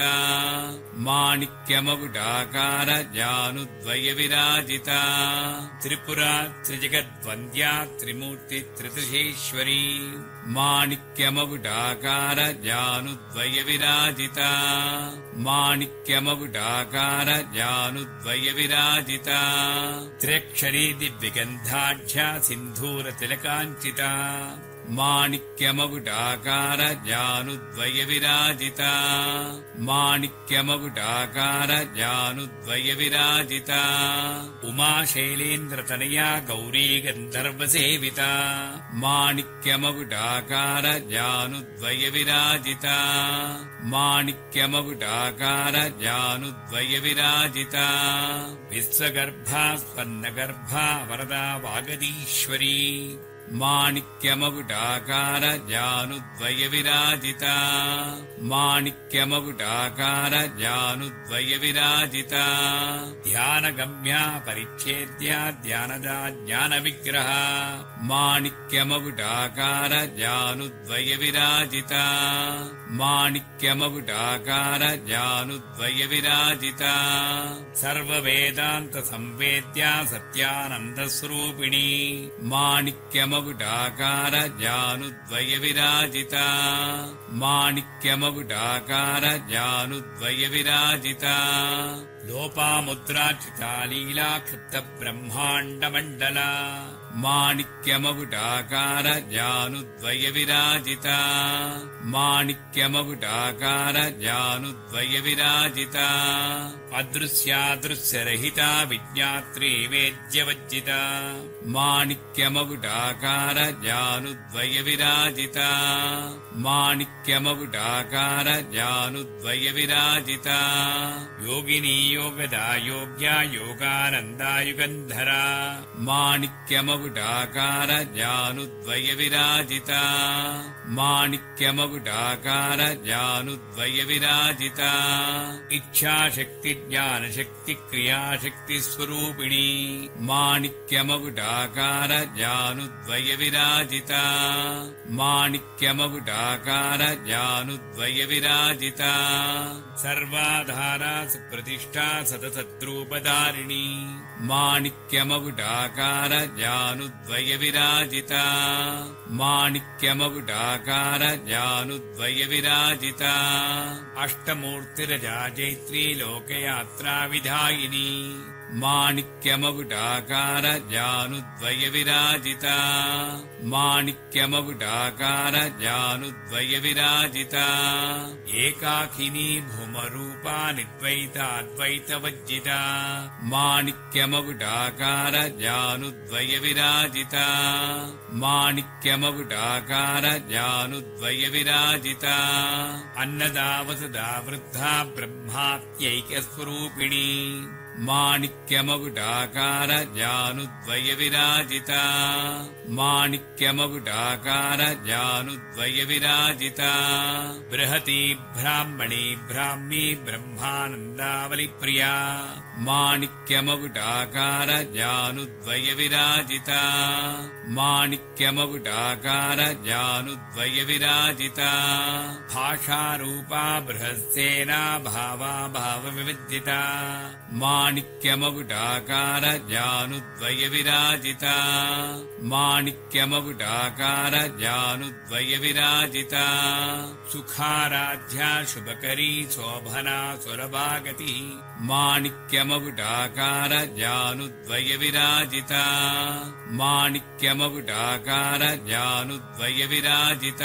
Speaker 2: మాణిక్యమగుడాకార జానుద్వయ విరాజిత త్రిపురా త్రిజగద్వంద్యా త్రిమూర్తి త్రిదశేశ్వరీ మాణిక్యమగుడాకార జానుద్వయ విరాజిత మాణిక్యమగుడాకార జానుద్వయ విరాజిత త్ర్యక్షరీ దివ్యగంధాఢ్యా సింధూర తిలకాంచిత మాణిక్యమగుడాకార జానుద్వయ విరాజిత మాణిక్యమగుడాకార జానుద్వయ విరాజిత ఉమాశైలేంద్రతనయా గౌరీ గంధర్వసేవిత మాణిక్యమగుడాకార జానుద్వయ విరాజిత మాణిక్యమగుడాకార జానుద్వయ విరాజిత విశ్వగర్భా స్వర్ణగర్భా వరదా వాగదీశ్వరీ మాణిక్యమకుటాకార జానుద్వయ విరాజిత మాణిక్యమకుటాకార జానుద్వయ విరాజిత ధ్యానగమ్య పరిచ్ఛేద్య ధ్యానదా జ్ఞాన విగ్రహ మాణిక్యమకుటాకార జానుద్వయ విరాజిత మాణిక్యమకుటాకార జానుద్వయ విరాజిత సర్వవేదాంత సంవేద్య సత్యానంద స్వరూపిణి మాణిక్యమకుటాకార జానుద్వయ విరాజిత మాణిక్యమకుటాకార జానుద్వయ విరాజిత లోపాముద్రాచిత లీలాక్షిప్త బ్రహ్మాండ మండల మాణిక్యమకుటాకార జానుద్వయ విరాజిత మాణిక్యమకుటాకార జానుద్వయ విరాజిత అదృశ్యాదృశ్యరహిత విజ్ఞాత్రీ వేద్యవజ్జిత మాణిక్యమకుటాకార జానుద్వయ విరాజిత మాణిక్యమకుటాకార జానుద్వయ విరాజిత యోగిని యోగదా యోగ్య యోగానందాయుగంధర మాణిక్యమకుటాకార జానుద్వయ విరాజిత మాణిక్యమకుటాకార జానుద్వయ విరాజిత ఇచ్ఛాశక్తి జ్ఞానశక్తి క్రియాశక్తి స్వరూపిణి మాణిక్యమకుటాకార జానుద్వయ విరాజిత మాణిక్యమకుటాకార జానుద్వయ విరాజిత సర్వాధార సుప్రతిష్ఠా సతసద్రూపధారిణి మాణిక్యమకుటాకార జానుద్వయ విరాజిత మాణిక్యమకుటాకార జానుద్వయ విరాజిత అష్టమూర్తిరజా జైత్రీ లోకయాత్రా విధాయిని మాణిక్యమకుటాకార జానుద్వయ విరాజిత మాణిక్యమకుటాకార జానుద్వయ విరాజిత ఏకాకిని భూమరూపా నిద్వైతాద్వైతవజ్జిత మాణిక్యమకుటాకార జానుద్వయ విరాజిత మాణిక్యమకుటాకార జానుద్వయ విరాజిత అన్నదావసదా వృద్ధా బ్రహ్మాత్యైకస్వరూపిణి మాణిక్యమకుటాకార జానుద్వయ విరాజిత మాణిక్యమకుటాకార జానుద్వయ విరాజిత బృహతి బ్రాహ్మణి బ్రాహ్మీ బ్రహ్మానందావలి ప్రియా మాణిక్యమకుటాకార జానుద్వయ విరాజిత మాణిక్యమకుటాకార జానుద్వయ విరాజిత భాషారూపా బృహస్సేనా భావా భావ వివిద్జిత మాణిక్యమకుటాకార జానుద్వయ విరాజిత మాణిక్యమకుటాకార జానుద్వయ విరాజిత సుఖారాధ్యా శుభకరీ శోభనా సులభాగతి మాణిక్యమకుటాకార జానుద్వయ విరాజిత మాణిక్యమకుటాకార జానుద్వయ విరాజిత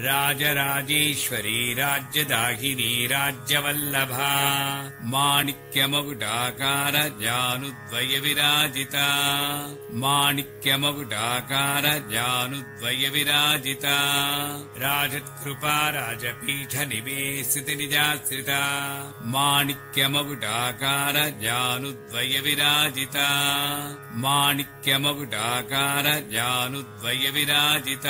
Speaker 2: రాజరాజేశ్వరీ రాజ్యదాహిని రాజ్యవల్లభా మాణిక్యమకుటాకార జానుద్వయ విరాజిత మాణిక్యమకుటాకార జానుద్వయ విరాజిత రాజత్కృపా రాజపీఠ నివేశిత నిజాశ్రిత మాణిక్యమకుటాకార జానుద్వయ విరాజిత మాణిక్యమకుటాకార జానుద్వయ విరాజిత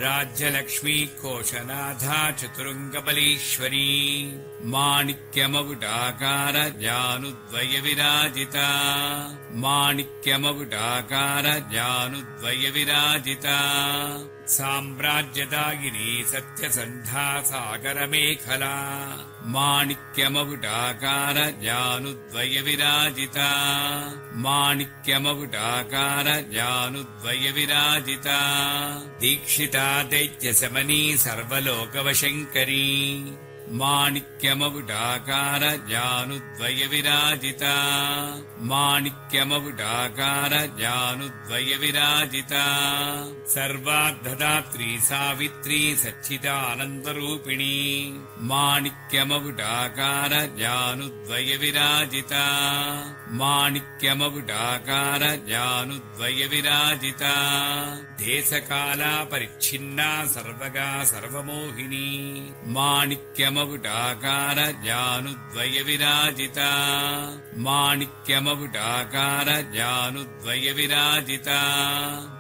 Speaker 2: రాజ్యలక్ష్మీ కోశనాథా చతురంగబలీశ్వరీ మాణిక్యమకుటాకార జానుద్వయ విరాజిత మాణిక్యమకుటాకార జానుద్వయ విరాజిత సామ్రాజ్యదాయిని సత్యసంధా సాగరమేఖలా మాణిక్యమకుటాకార జానుద్వయ విరాజిత మాణిక్యమకుటాకార జానుద్వయ విరాజిత దీక్షితా దైత్యశమనీ సర్వలోకవశంకరీ మాణిక్యమకుటాకార జానుద్వయ విరాజిత మాణిక్యమకుటాకార జానుద్వయ విరాజిత సర్వార్థదాత్రీ సావిత్రీ సచ్చిదానందరూపిణీ మాణిక్యమకుటాకార జానుద్వయ విరాజిత మాణిక్యమకుటాకార జానుద్వయ విరాజిత దేశకాలా పరిచ్ఛిన్నా సర్వగా సర్వమోహిని మాణిక్యమ माणिक्यमकुटाकार जानुद्वय विराजिता माणिक्यमकुटाकार जानुद्वय विराजिता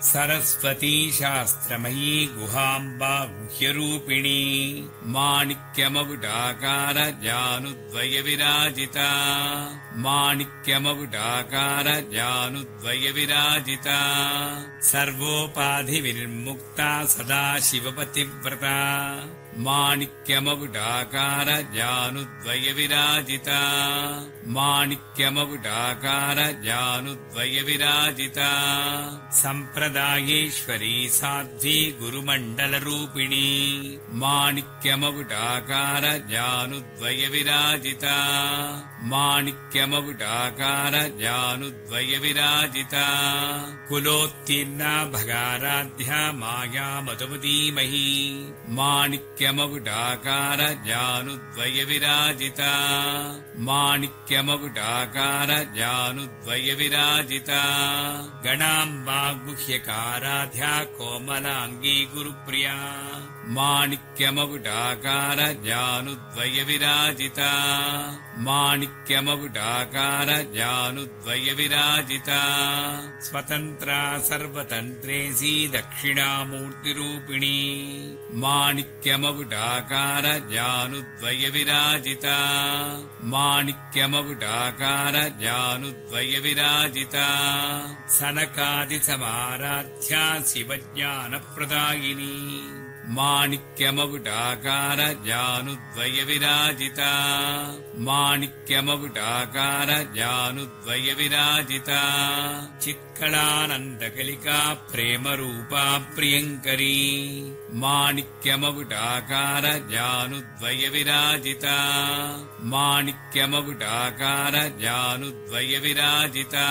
Speaker 2: सरस्वती शास्त्रमयी गुहाम्बा गुह्यरूपिणी माणिक्यमकुटाकार जानुद्वय विराजिता माणिक्यमकुटाकार जानुद्वय विराजिता सर्वोपाधि विर्मुक्ता सदा शिवपतिव्रता माणिक्यमकुटाकार जानुद्वय विराजिता माणिक्यमकुटाकार जानुद्वय विराजिता संप्रदायेश्वरी साध्वी गुरुमण्डलरूपिणी माणिक्यमकुटाकार जानुद्वय विराजिता माणिक्यमकुटाकार जानुद्वय विराजिता कुलोत्तीर्णा भगाराध्या माया मधुमतीमही माणिक्यमकुटाकार जानुद्वय विराजिता माणिक्यमकुटाकार जानुद्वय विराजिता गणाम्बा गुह्यकाराध्या कोमलाङ्गी गुरुप्रिया माणिक्यमकुटाकार जानुद्वय विराजिता माणिक्यमकुटाकार जानुद्वय विराजिता स्वतन्त्रा सर्वतन्त्रेसी दक्षिणामूर्तिरूपिणी माणिक्यमकुटाकार जानुद्वय विराजिता माणिक्यमकुटाकार जानुद्वय विराजिता सनकादिसमाराध्या शिवज्ञानप्रदायिनी माणिक्यमकुटाकार जानुद्वय विराजिता माणिक्यमकुटाकार जानुद्वय विराजिता चित्कलानन्दकलिका प्रेमरूपा प्रियङ्करी माणिक्यमकुटाकार जानुद्वय विराजिता माणिक्यमकुटाकार जानुद्वय विराजिता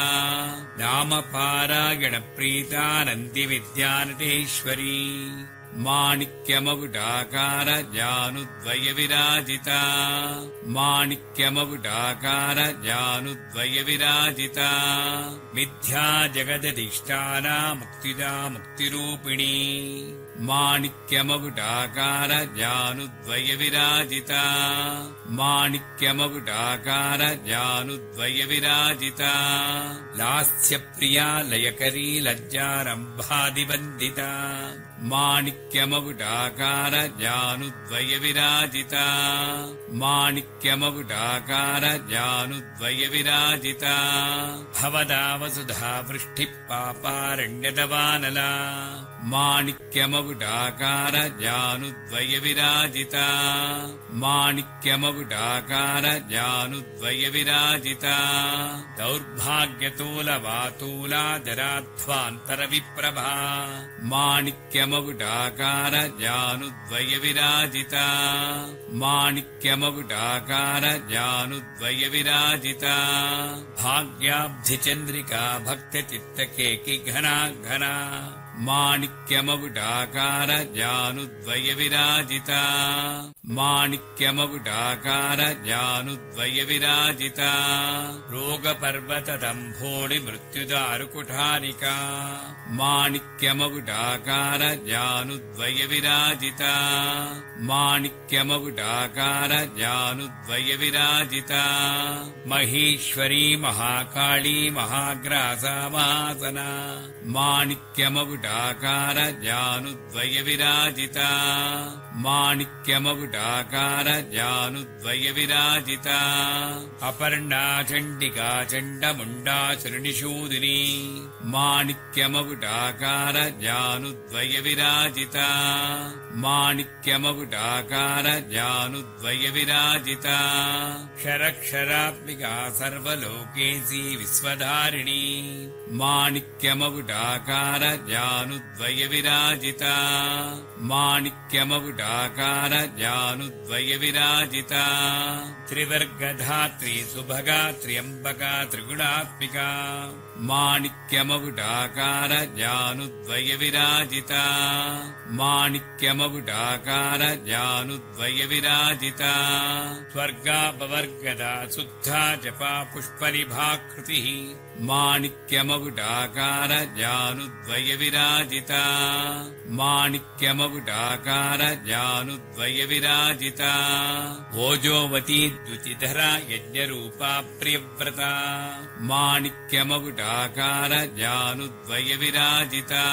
Speaker 2: नामपारायणप्रीता नन्दिविद्यानटेश्वरी माणिक्यमकुटाकार जानुद्वय विराजिता माणिक्यमकुटाकार जानुद्वय विराजिता मिथ्या जगदधिष्ठाना मुक्तिदा मुक्तिरूपिणी माणिक्यमकुटाकार जानुद्वय विराजिता माणिक्यमकुटाकार जानुद्वय विराजिता लास्यप्रिया लयकरी लज्जारम्भादिबन्धिता माणिक्यमकुटाकार जानुद्वय विराजिता माणिक्यमकुटाकार जानुद्वय विराजिता भवदावसुधा वृष्टिः पापारण्यदवानला माणिक्यमकुटाकार जानुद्वय विराजिता माणिक्यमकुटाकार जानुद्वय विराजिता दौर्भाग्यतूलवातूला जराध्वान्तरविप्रभा माणिक्यमकुटाकार जानुद्वय विराजिता माणिक्यमकुटाकार जानुद्वय विराजिता भाग्याब्धिचन्द्रिका भक्तचित्तकेकि घना घना माणिक्यमकुटाकार जानुद्वय विराजिता माणिक्यमकुटाकार जानुद्वय विराजिता रोगपर्वतदम्भोणि मृत्युदारुकुठारिका माणिक्यमकुटाकार जानुद्वय विराजिता माणिक्यमकुटाकार जानुद्वय विराजिता महेश्वरी महाकाली महाग्रासा महासना माणिक्यमकुटाकार जानुद्वय विराजिता माणिक्यमकुटाकार जानुद्वय विराजिता अपर्णा चण्डिका चण्डमुण्डा श्रीनिशूदिनी माणिक्यमकुटाकार जानुद्वय विराजिता माणिक्यमकुटाकार जानुद्वय विराजिता क्षरक्षरात्मिका सर्वलोकेशी विश्वधारिणी माणिक्यमकुटाकार जानुद्वय विराजिता माणिक्यमकुटाकार जानुद्वय विराजिता त्रिवर्गधात्री सुभगा त्र्यम्बका त्रिगुणात्मिका माणिक्यमकुटाकार जानुद्वय विराजिता माणिक्यमकुटाकार जानुद्वय विराजिता स्वर्गापवर्गदा शुद्धा जपा पुष्पनिभाकृतिः माणिक्यमकुटाकार जानुद्वय विराजिता माणिक्यमकुटाकार जानुद्वय विराजिता ओजोवती द्युतिधरा यज्ञरूपा प्रियव्रता माणिक्यमकुटाकार जानुद्वय विराजिता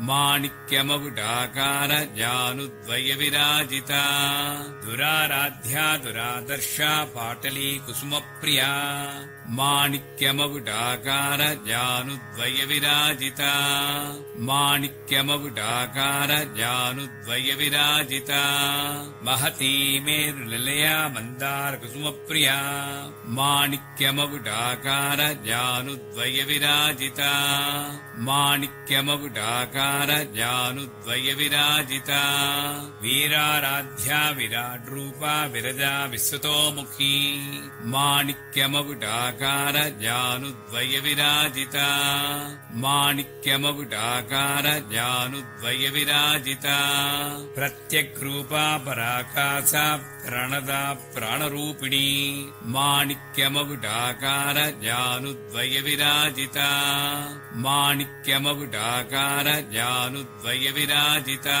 Speaker 2: माणिक्यमकुटाकार जानुद्वय विराजिता दुराराध्या दुरादर्शा पाटली कुसुमप्रिया माणिक्यमकुटाकार जानुद्वय विराजिता माणिक्यमकुटाकार जानुद्वय विराजिता महती मेरुललया मन्दार कुसुमप्रिया माणिक्यमकुटाकार जानुद्वय विराजिता माणिक्यमकुटाकार जानुद्वय विराजिता वीराराध्या विराड्रूपा विरजा विश्वतोमुखी माणिक्यमकुटाकार जानुद्वय विराजिता माणिक्यमकुटाकार जानुद्वय विराजिता प्रत्यग्रूपा पराकाशा प्रणदा प्राणरूपिणी माणिक्यमकुटाकार जानुद्वय विराजिता माणिक्यमकुटाकार जानुद्वय विराजिता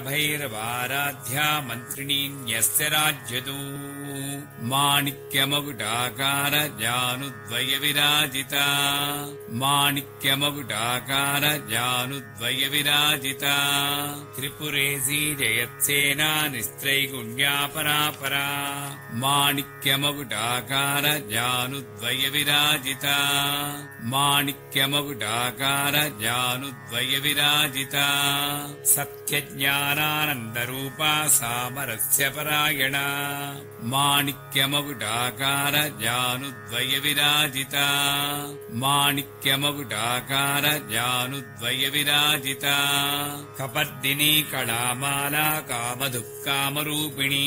Speaker 2: मार्ताण्डभैरवाराध्या मन्त्रिणी न्यस्य राज्यदू माणिक्यमकुटाकार जानुद्वय विराजिता माणिक्यमकुटाकार जानुद्वय विराजिता त्रिपुरेशी जयत्सेना निस्त्रैगुण्यापरापरा माणिक्यमकुटाकार जानुद्वय विराजिता माणिक्यमकुटाकार जानुद्वय विराजिता सत्यज्ञानानन्दरूपा सामरस्य परायणा माणिक्यमकुटाकार जानुद्वय विराजिता माणिक्यमकुटाकार जानुद्वय विराजिता कपर्दिनी कलामाला कामधुक्कामरूपिणी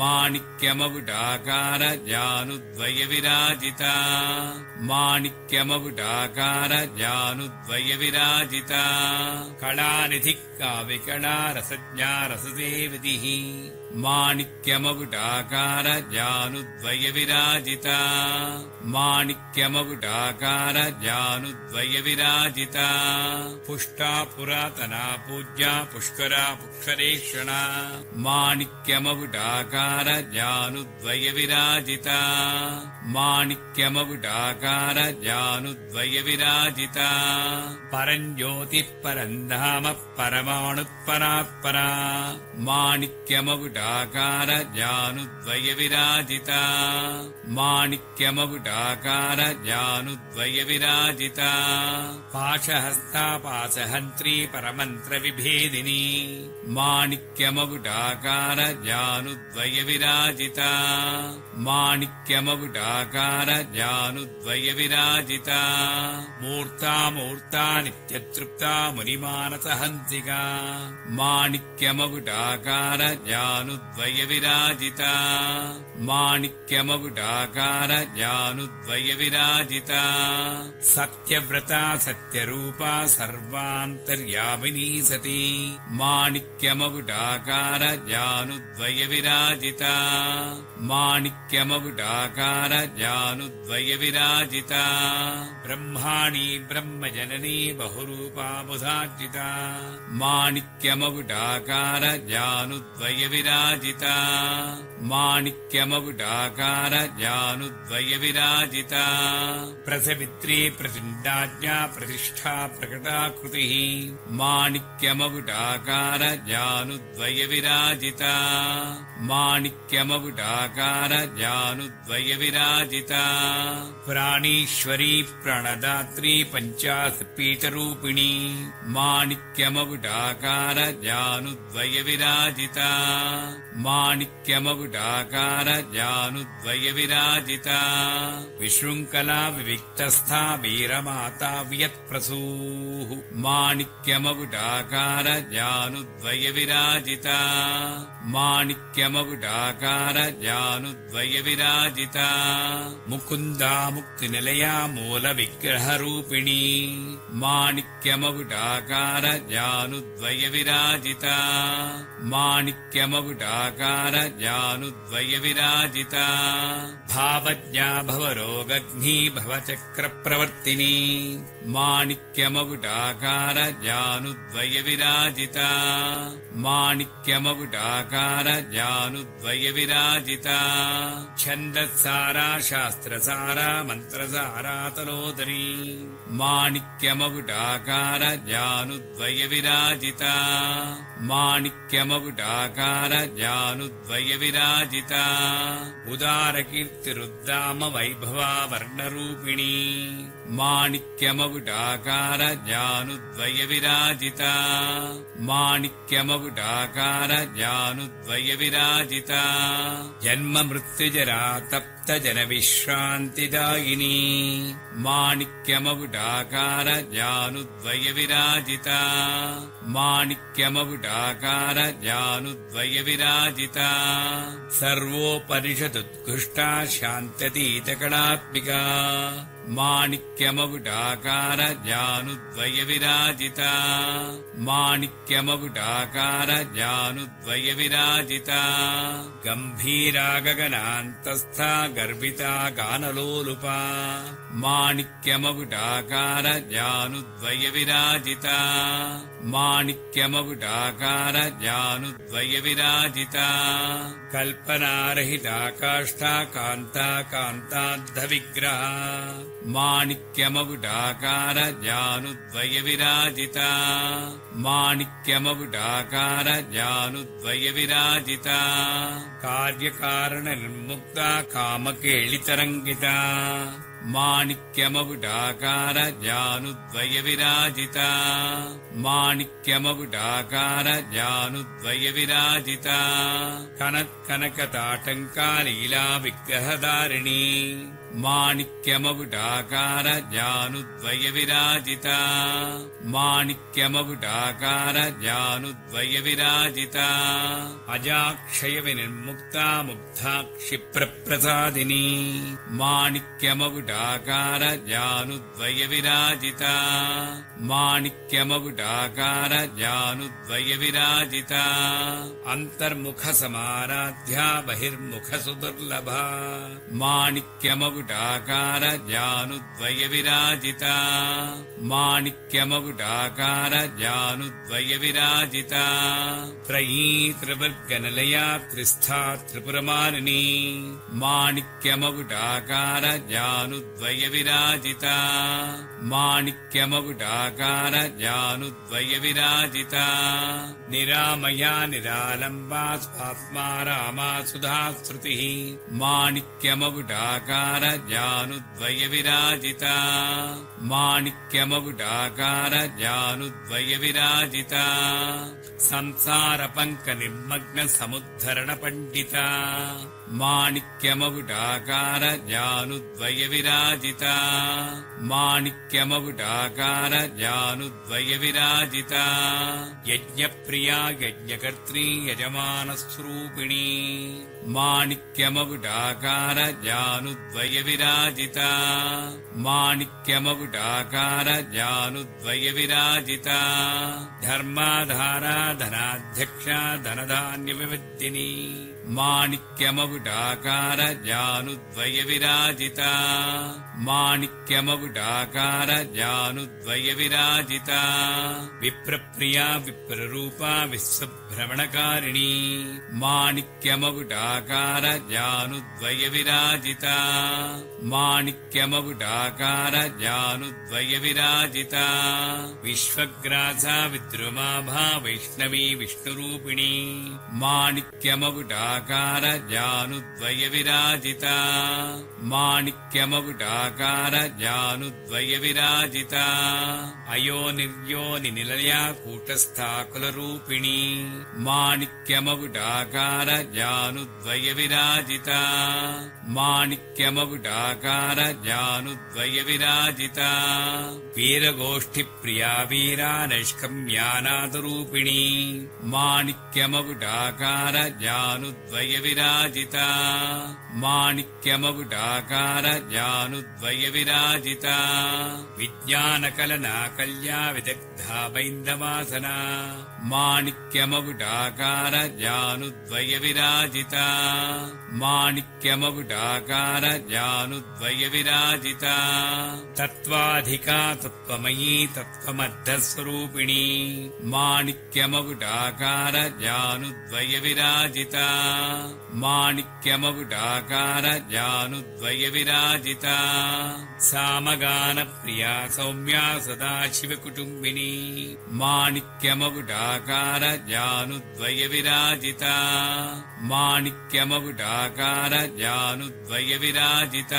Speaker 2: माणिक्यमकुटाकार जानुद्वय विराजिता माणिक्यमकुटाकार जानुद्वय विराजिता कलानिधिः काव्यकला रसज्ञा रसदेवतिः माणिक्यमकुटाकार जानुद्वय विराजिता माणिक्यमकुटाकार जानुद्वय विराजिता पुष्टा पुरातना पूज्या पुष्करा पुष्करेक्षणा माणिक्यमकुटाकार जानुद्वय विराजिता माणिक्यमकुटाकार जानुद्वय विराजिता परञ्ज्योतिः परन्धाम परमाणुत्परात्परा माणिक्यमकुटाकार जानुद्वय विराजिता माणिक्यमकुटाकार जानुद्वय विराजिता पाशहस्ता पाशहन्त्री परमन्त्रविभेदिनी माणिक्यमकुटाकार जानुद्वय विराजिता माणिक्यमकुटाकार जानुद्वय विराजिता मूर्ता मूर्ता नित्यतृप्ता मुनिमानसहंसिका माणिक्यमकुटाकार जानुद्वय विराजिता माणिक्यमकुटाकार जानुद्वय विराजिता सत्यव्रता सत्यरूपा सर्वान्तर्यामिनी सती माणिक्यमकुटाकार जानुद्वय विराजिता माणिक्यमकुटाकार जानुद्वय विराजिता ब्रह्माणी ब्रह्मजननी बहुरूपा बुधार्जिता माणिक्यमकुटाकार जानुद्वय विराजिता माणिक्यमकुटाकार जानुद्वय विराजिता प्रसवित्री प्रचण्डाज्ञा प्रतिष्ठा प्रकटाकृतिः माणिक्यमकुटाकार जानुद्वय विराजिता माणिक्यमकुटाकार जानुद्वय विराजिता प्राणीश्वरी प्रणदात्री पञ्चासपीठरूपिणी माणिक्यमकुटाकार जानुद्वय विराजिता माणिक्यमकुटाकार जानुद्वय विराजिता विशृङ्खला विविक्तस्था वीरमाता वियत्प्रसूः माणिक्यमकुटाकार जानुद्वय विराजिता माणिक्यमकुटाकार जानुद्वय विराजिता मुकुन्दा मुक्तिनिलया मूलविग्रहरूपिणी माणिक्यमकुटाकार जानुद्वय विराजिता माणिक्यमकुटाकार जानुद्वय विराजिता भावज्ञा भवरोगग्नी भवचक्रप्रवर्तिनी माणिक्यमकुटाकार जानुद्वय विराजिता माणिक्यमकुटाकार जानुद्वय विराजिता छन्दस्सारा शास्त्रसारा मन्त्रसारा तनोदरी माणिक्यमकुटाकार जानुद्वय विराजिता माणिक्यमकुटाकार जानुद्वय विराजिता उदारकीर्तिरुद्दाम वैभवा वर्णरूपिणी माणिक्यमकुटाकार जानुद्वय विराजिता माणिक्यमकुटाकार जानुद्वय विराजिता जन्म मृत्युजरा तप्त जन विश्रान्तिदायिनी माणिक्यमकुटाकार जानुद्वय विराजिता माणिक्यमकुटाकार जानुद्वय विराजिता सर्वोपनिषदुत्कृष्टा शान्त्यतीतकणात्मिका माणिक्यमकुटाकार जानुद्वय विराजिता माणिक्यमकुटाकार जानुद्वय विराजिता गम्भीरा गगनान्तस्था गर्भिता गानलोलुपा माणिक्यमकुटाकार जानुद्वय विराजिता माणिक्यमकुटाकार जानुद्वय विराजिता कल्पनारहिता काष्ठा कान्ता कान्ताद्धविग्रहा माणिक्यमकुटाकार जानुद्वय विराजिता माणिक्यमकुटाकार जानुद्वय विराजिता कार्यकारणनिर्मुक्ता कामकेलितरङ्गिता माणिक्यमकुटाकार जानुद्वय विराजिता माणिक्यमकुटाकार जानुद्वय विराजिता कनत्कनकताटङ्कालीला विग्रहधारिणी माणिक्यमकुटाकार जानुद्वय विराजिता माणिक्यमकुटाकार जानुद्वय विराजिता अजाक्षय विनिर्मुक्ता मुग्धा क्षिप्रप्रसादिनी माणिक्यमकुटाकार जानुद्वय विराजिता माणिक्यमकुटाकार जानुद्वय विराजिता अन्तर्मुख समाराध्या बहिर्मुख सुदुर्लभा माणिक्यमकुटाकार जानुद्वय विराजिता माणिक्यमकुटाकार जानुद्वय विराजिता त्रयी त्रिवर्गनिलया त्रिस्था त्रिपुरमालिनी माणिक्यमकुटाकार जानुद्वय विराजिता माणिक्यमकुटाकार जानुद्वय विराजिता निरामया निरालम्बा स्वात्मा रामा सुधा श्रुतिः माणिक्यमकुटाकार जानुद्वय विराजिता माणिक्यमकुटाकार जानुद्वय विराजिता संसारपङ्कनिर्मग्न समुद्धरण पण्डिता माणिक्यमकुटाकार जानुद्वय विराजिता माणिक्यमकुटाकार जानुद्वय विराजिता यज्ञप्रिया यज्ञकर्त्री यजमानस्वरूपिणी माणिक्यमकुटाकार जानुद्वय विराजिता माणिक्यमकुटाकार जानुद्वय विराजिता धर्माधारा धनाध्यक्षा धनधान्यविवर्धिनी माणिक्यमकुटाकार जानुद्वय विराजिता माणिक्यमकुटाकार जानुद्वय विराजिता विप्रप्रिया विप्ररूपा विश्वभ्रमणकारिणी माणिक्यमकुटाकार जानुद्वय विराजिता माणिक्यमकुटाकार जानुद्वय विराजिता विश्वग्रासा विद्रुमाभा वैष्णवी विष्णुरूपिणी माणिक्यमकुटाकार जानुद्वय विराजिता माणिक्यमकुटाकार మకుటాకార జానుద్వయ విరాజిత అయోనిర్యోని నిలయ కూటస్థాకుల రూపిణి మాణిక్యమకుటాకార జానుద్వయ విరాజిత మాణిక్యమకుటాకార జానుద్వయ విరాజిత వీరగోష్ఠి ప్రియా వీరా నైష్కమ్యానాదరూపిణి మాణిక్యమకుటాకార జానుద్వయ విరాజిత మాణిక్యమకుటాకార జానుద్వయ విరాజిత విజ్ఞానకలనా కల్యా విదగ్ధా బైందవాసన మాణిక్యమకుటాకార జానుద్వయ విరాజిత మాణిక్యమకుటాకార జానుద్వయ విరాజిత తత్వాధికా తత్వమయీ తత్వమర్ధస్వరూపిణి మాణిక్యమకుటాకార జానుద్వయ విరాజిత మాణిక్యమకుటాకార జానుద్వయ విరాజిత సామగాన ప్రియా సౌమ్యా సదాశివ కుటుంబిని మాణిక్యమకుటాకార జానుద్వయ విరాజిత మాణిక్యమకుటాకార జానుద్వయ విరాజిత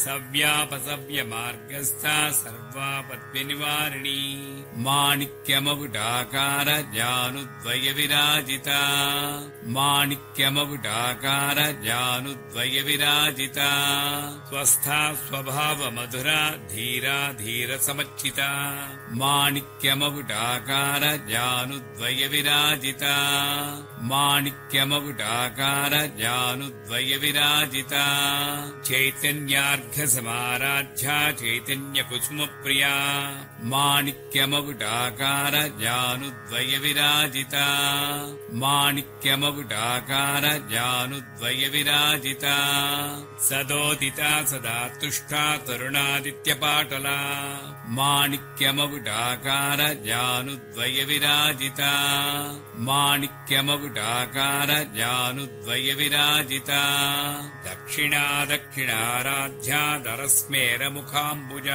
Speaker 2: సవ్యాపసవ్య మార్గస్థ సర్వాపద్య నివారిణి మాణిక్యమకుటాకార జానుద్వయ విరాజిత మాణిక్యమకుటాకార జానుద్వయ విరాజిత స్వస్థా స్వభావ మధురా ధీరా ధీర సమచ్చిత మాణిక్యమకుటాకార జానుద్వయ విరాజిత మాణిక్యమకుటాకార జానుద్వయ విరాజిత చైతన్యార్ఘ సమారాధ్యా చైతన్య కుసుమ ప్రియా మాణిక్యమకుటాకార జానుద్వయ విరాజిత మాణిక్యమకుటాకార జానుద్వయ విరాజిత సదోదిత సదా తుష్టా తరుణాదిత్యపాటల మాణిక్యమకుటాకార జానుద్వయ విరాజిత మాణిక్యమకుటాకార జానుద్వయ విరాజిత దక్షిణా దక్షిణారాధ్యాధరస్మేర ముఖాంబుజ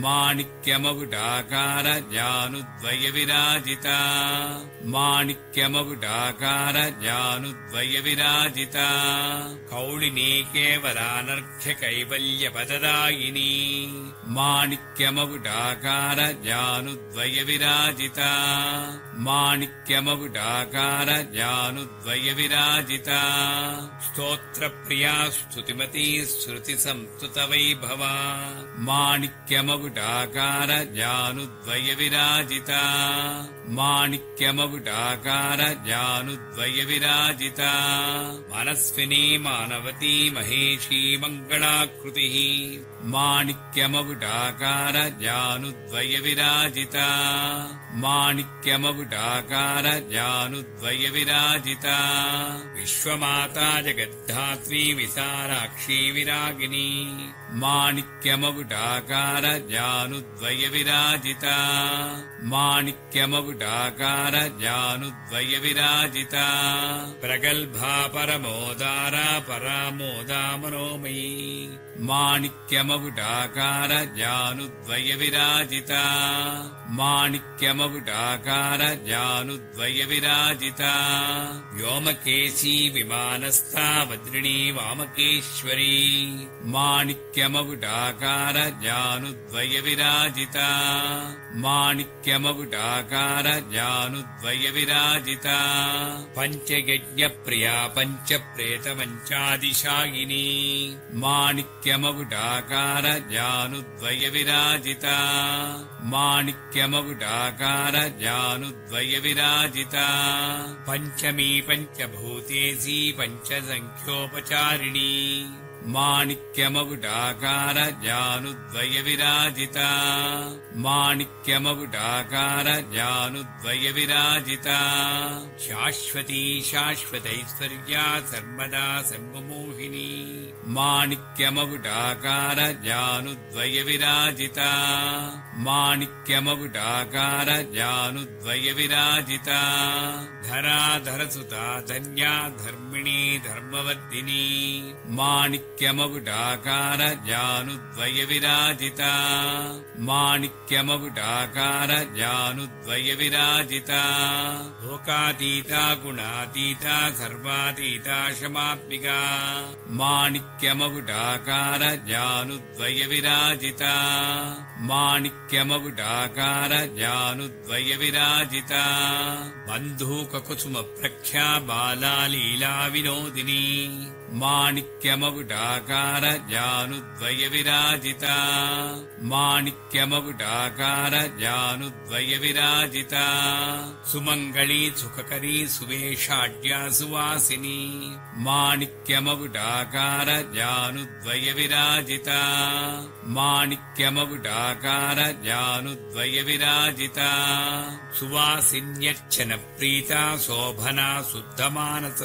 Speaker 2: మాణిక్యమకుటాకార జానుద్వయ విరాజిత మాణిక్యమకుటాకార జానుద్వయ విరాజిత కౌళినీ కేవలానర్ఘ్య కైవల్య పదదాయిని మాణిక్యమకుటాకార జానుద్వయ విరాజిత మాణిక్యమకుటాకార జానుద్వయ విరాజిత స్తోత్ర ప్రియా స్తుతిమతీ శృతి సంస్తుత వైభవ మాణిక్యమకుటాకార జానుద్వయ విరాజిత మాణిక్యమకుటాకార జానుద్వయ విరాజిత మనస్వినీ మానవతీ మహేషీ మంగళాకృతి మాణిక్యమకుటాకార జానుద్వయ విరాజిత మాణిక్యమకుటాకార జానుద్వయ విరాజిత విశ్వమాతా జగద్ధాత్రీ విశాలాక్షీ విరాగిని మాణిక్యమకుటాకార జానుద్వయ విరాజిత మాణిక్యమకుటాకార జానుద్వయ విరాజిత ప్రగల్భా పరమోదారా పరామోదా మనోమయీ మాణిక్యమకుటాకార జానుద్వయ విరాజిత మాణిక్యమకుటాకార జానుద్వయ విరాజిత వ్యోమకేశీ విమానస్థా వజ్రిణీ వామకేశ్వరీ మాణిక్యమకుటాకార జానుద్వయ విరాజిత మాణిక్యమకుటాకార జానుద్వయ విరాజిత పంచయజ్ఞ ప్రియా పంచ ప్రేత మంచాదిశాయిని మాణిక్యమకుటాకార జానుద్వయ విరాజిత మాణిక్యమకుటాకార జానుద్వయ విరాజిత పంచమీ పంచభూతేసీ పంచసంఖ్యోపచారిణి మాణిక్యమకుటాకార జానుద్వయ విరాజిత మాణిక్యమకుటాకార జానుద్వయ విరాజిత శాశ్వతీ శాశ్వతైశ్వర్యా సర్వదా సర్వమోహిని మాణిక్యమకుటాకార జానుద్వయ విరాజిత మాణిక్యమగుడాకార జానుద్వయ విరాజిత ధరాధరసుతా ధన్యా ధర్మిణీ ధర్మవర్ధిని మాణిక్యమగుడాకార జానుద్వయ విరాజిత మాణిక్యమగుడాకార జానుద్వయ విరాజిత లోకాతీత గుణాతీత సర్వాతీత శమాత్మిక మాణిక్యమగుడాకార జానుద్వయ విరాజిత మాణిక్యమగుడాకార జానుద్వయ విరాజిత బంధూక కుసుమ ప్రఖ్యా బాలాలీలా వినోదిని మాణిక్యమగుడాకార జానుద్వయ విరాజిత మాణిక్యమగుడాకార జానుద్వయ విరాజిత సుమంగళీ సుఖకరీ సువేషాఢ్యా సువాసిని మాణిక్యమగుడాకార జానుద్వయ విరాజిత మాణిక్యమగుడాకార జానుద్వయ విరాజిత సువాసిన్యర్చన ప్రీత శోభనా శుద్ధమానస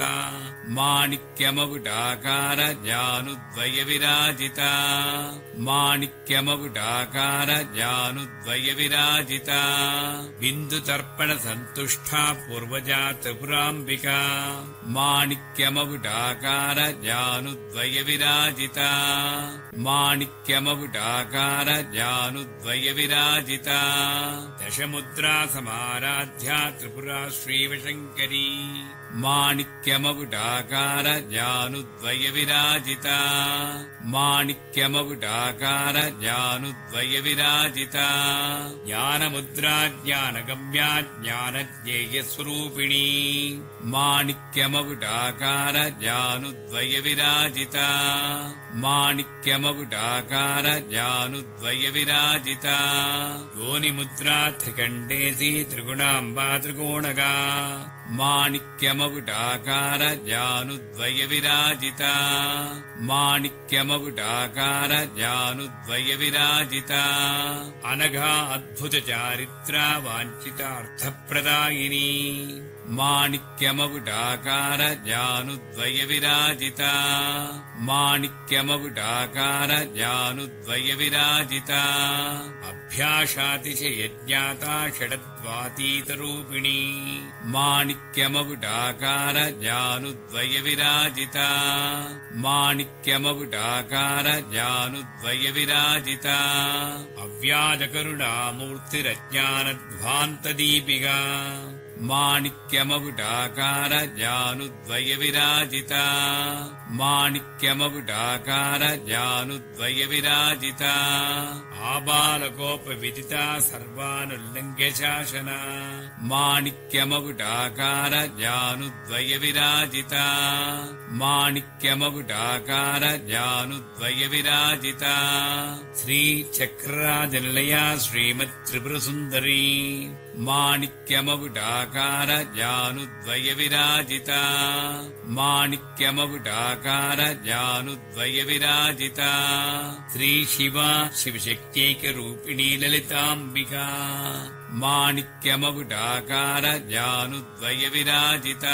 Speaker 2: మాణిక్యమగుడాకార జానుద్వయ విరాజిత మాణిక్యమగుడాకార జానుద్వయ విరాజిత బిందు తర్పణ సంతుష్టా పూర్వజా త్రిపురాంబిక మాణిక్యమగుడాకార జానుద్వయ విరాజిత మాణిక్యమగుడాకార జానుద్వయ విరాజిత దశముద్రా సమారాధ్యా త్రిపురా శ్రీవశంకరీ మాణిక్యమగుడాకార జానుద్వయ విరాజిత మాణిక్యమగుడాకార జానుద్వయ విరాజిత జ్ఞానముద్రా జ్ఞానగమ్యా జ్ఞానజ్ఞేయస్వరూపిణీ మాణిక్యమగుడాకార జానుద్వయ విరాజిత మాణిక్యమగుడాకార జానుద్వయ విరాజిత యోనిముద్రా త్రికండేసి త్రిగుణాంబా త్రికోణగా మాణిక్యమగుడాకార జానుద్వయ విరాజిత మాణిక్యమగుడాకార జానుద్వయ విరాజిత అనఘా అద్భుత చారిత్ర వాంఛితార్థప్రదాయిని మాణిక్యమగుడాకార జానుద్వయ విరాజిత మాణిక్యమగుడాకార జానుద్వయ విరాజిత అభ్యాసాతిశయజ్ఞాత షడద్వాతీతరూపిణీ మాణిక్యమగుడాకార జానుద్వయ విరాజిత మాణిక్యమగుడాకార జానుద్వయ విరాజిత అవ్యాజకరుణామూర్తిరజ్ఞానధ్వాంతదీపిగా మాణిక్యమగుడాకార జానుద్వయ విరాజిత మాణిక్యమగుడాకార జానుద్వయ విరాజిత ఆబాలకోప విదిత సర్వానుల్లంఘ్య శాసన మాణిక్యమగుడాకార జానుద్వయ విరాజిత మాణిక్యమగుడాకార జానుద్వయ విరాజిత శ్రీ చక్రరాజనిలయ శ్రీమత్ త్రిపుర సుందరీ మాణిక్యమగుడాకార జానుద్వయ విరాజిత మాణిక్యమగుడాకార జానుద్వయ విరాజిత శ్రీ శివ శివశక్తైక రూపిణీ లలితాంబికా మాణిక్యమగుడాకార జానుద్వయ విరాజిత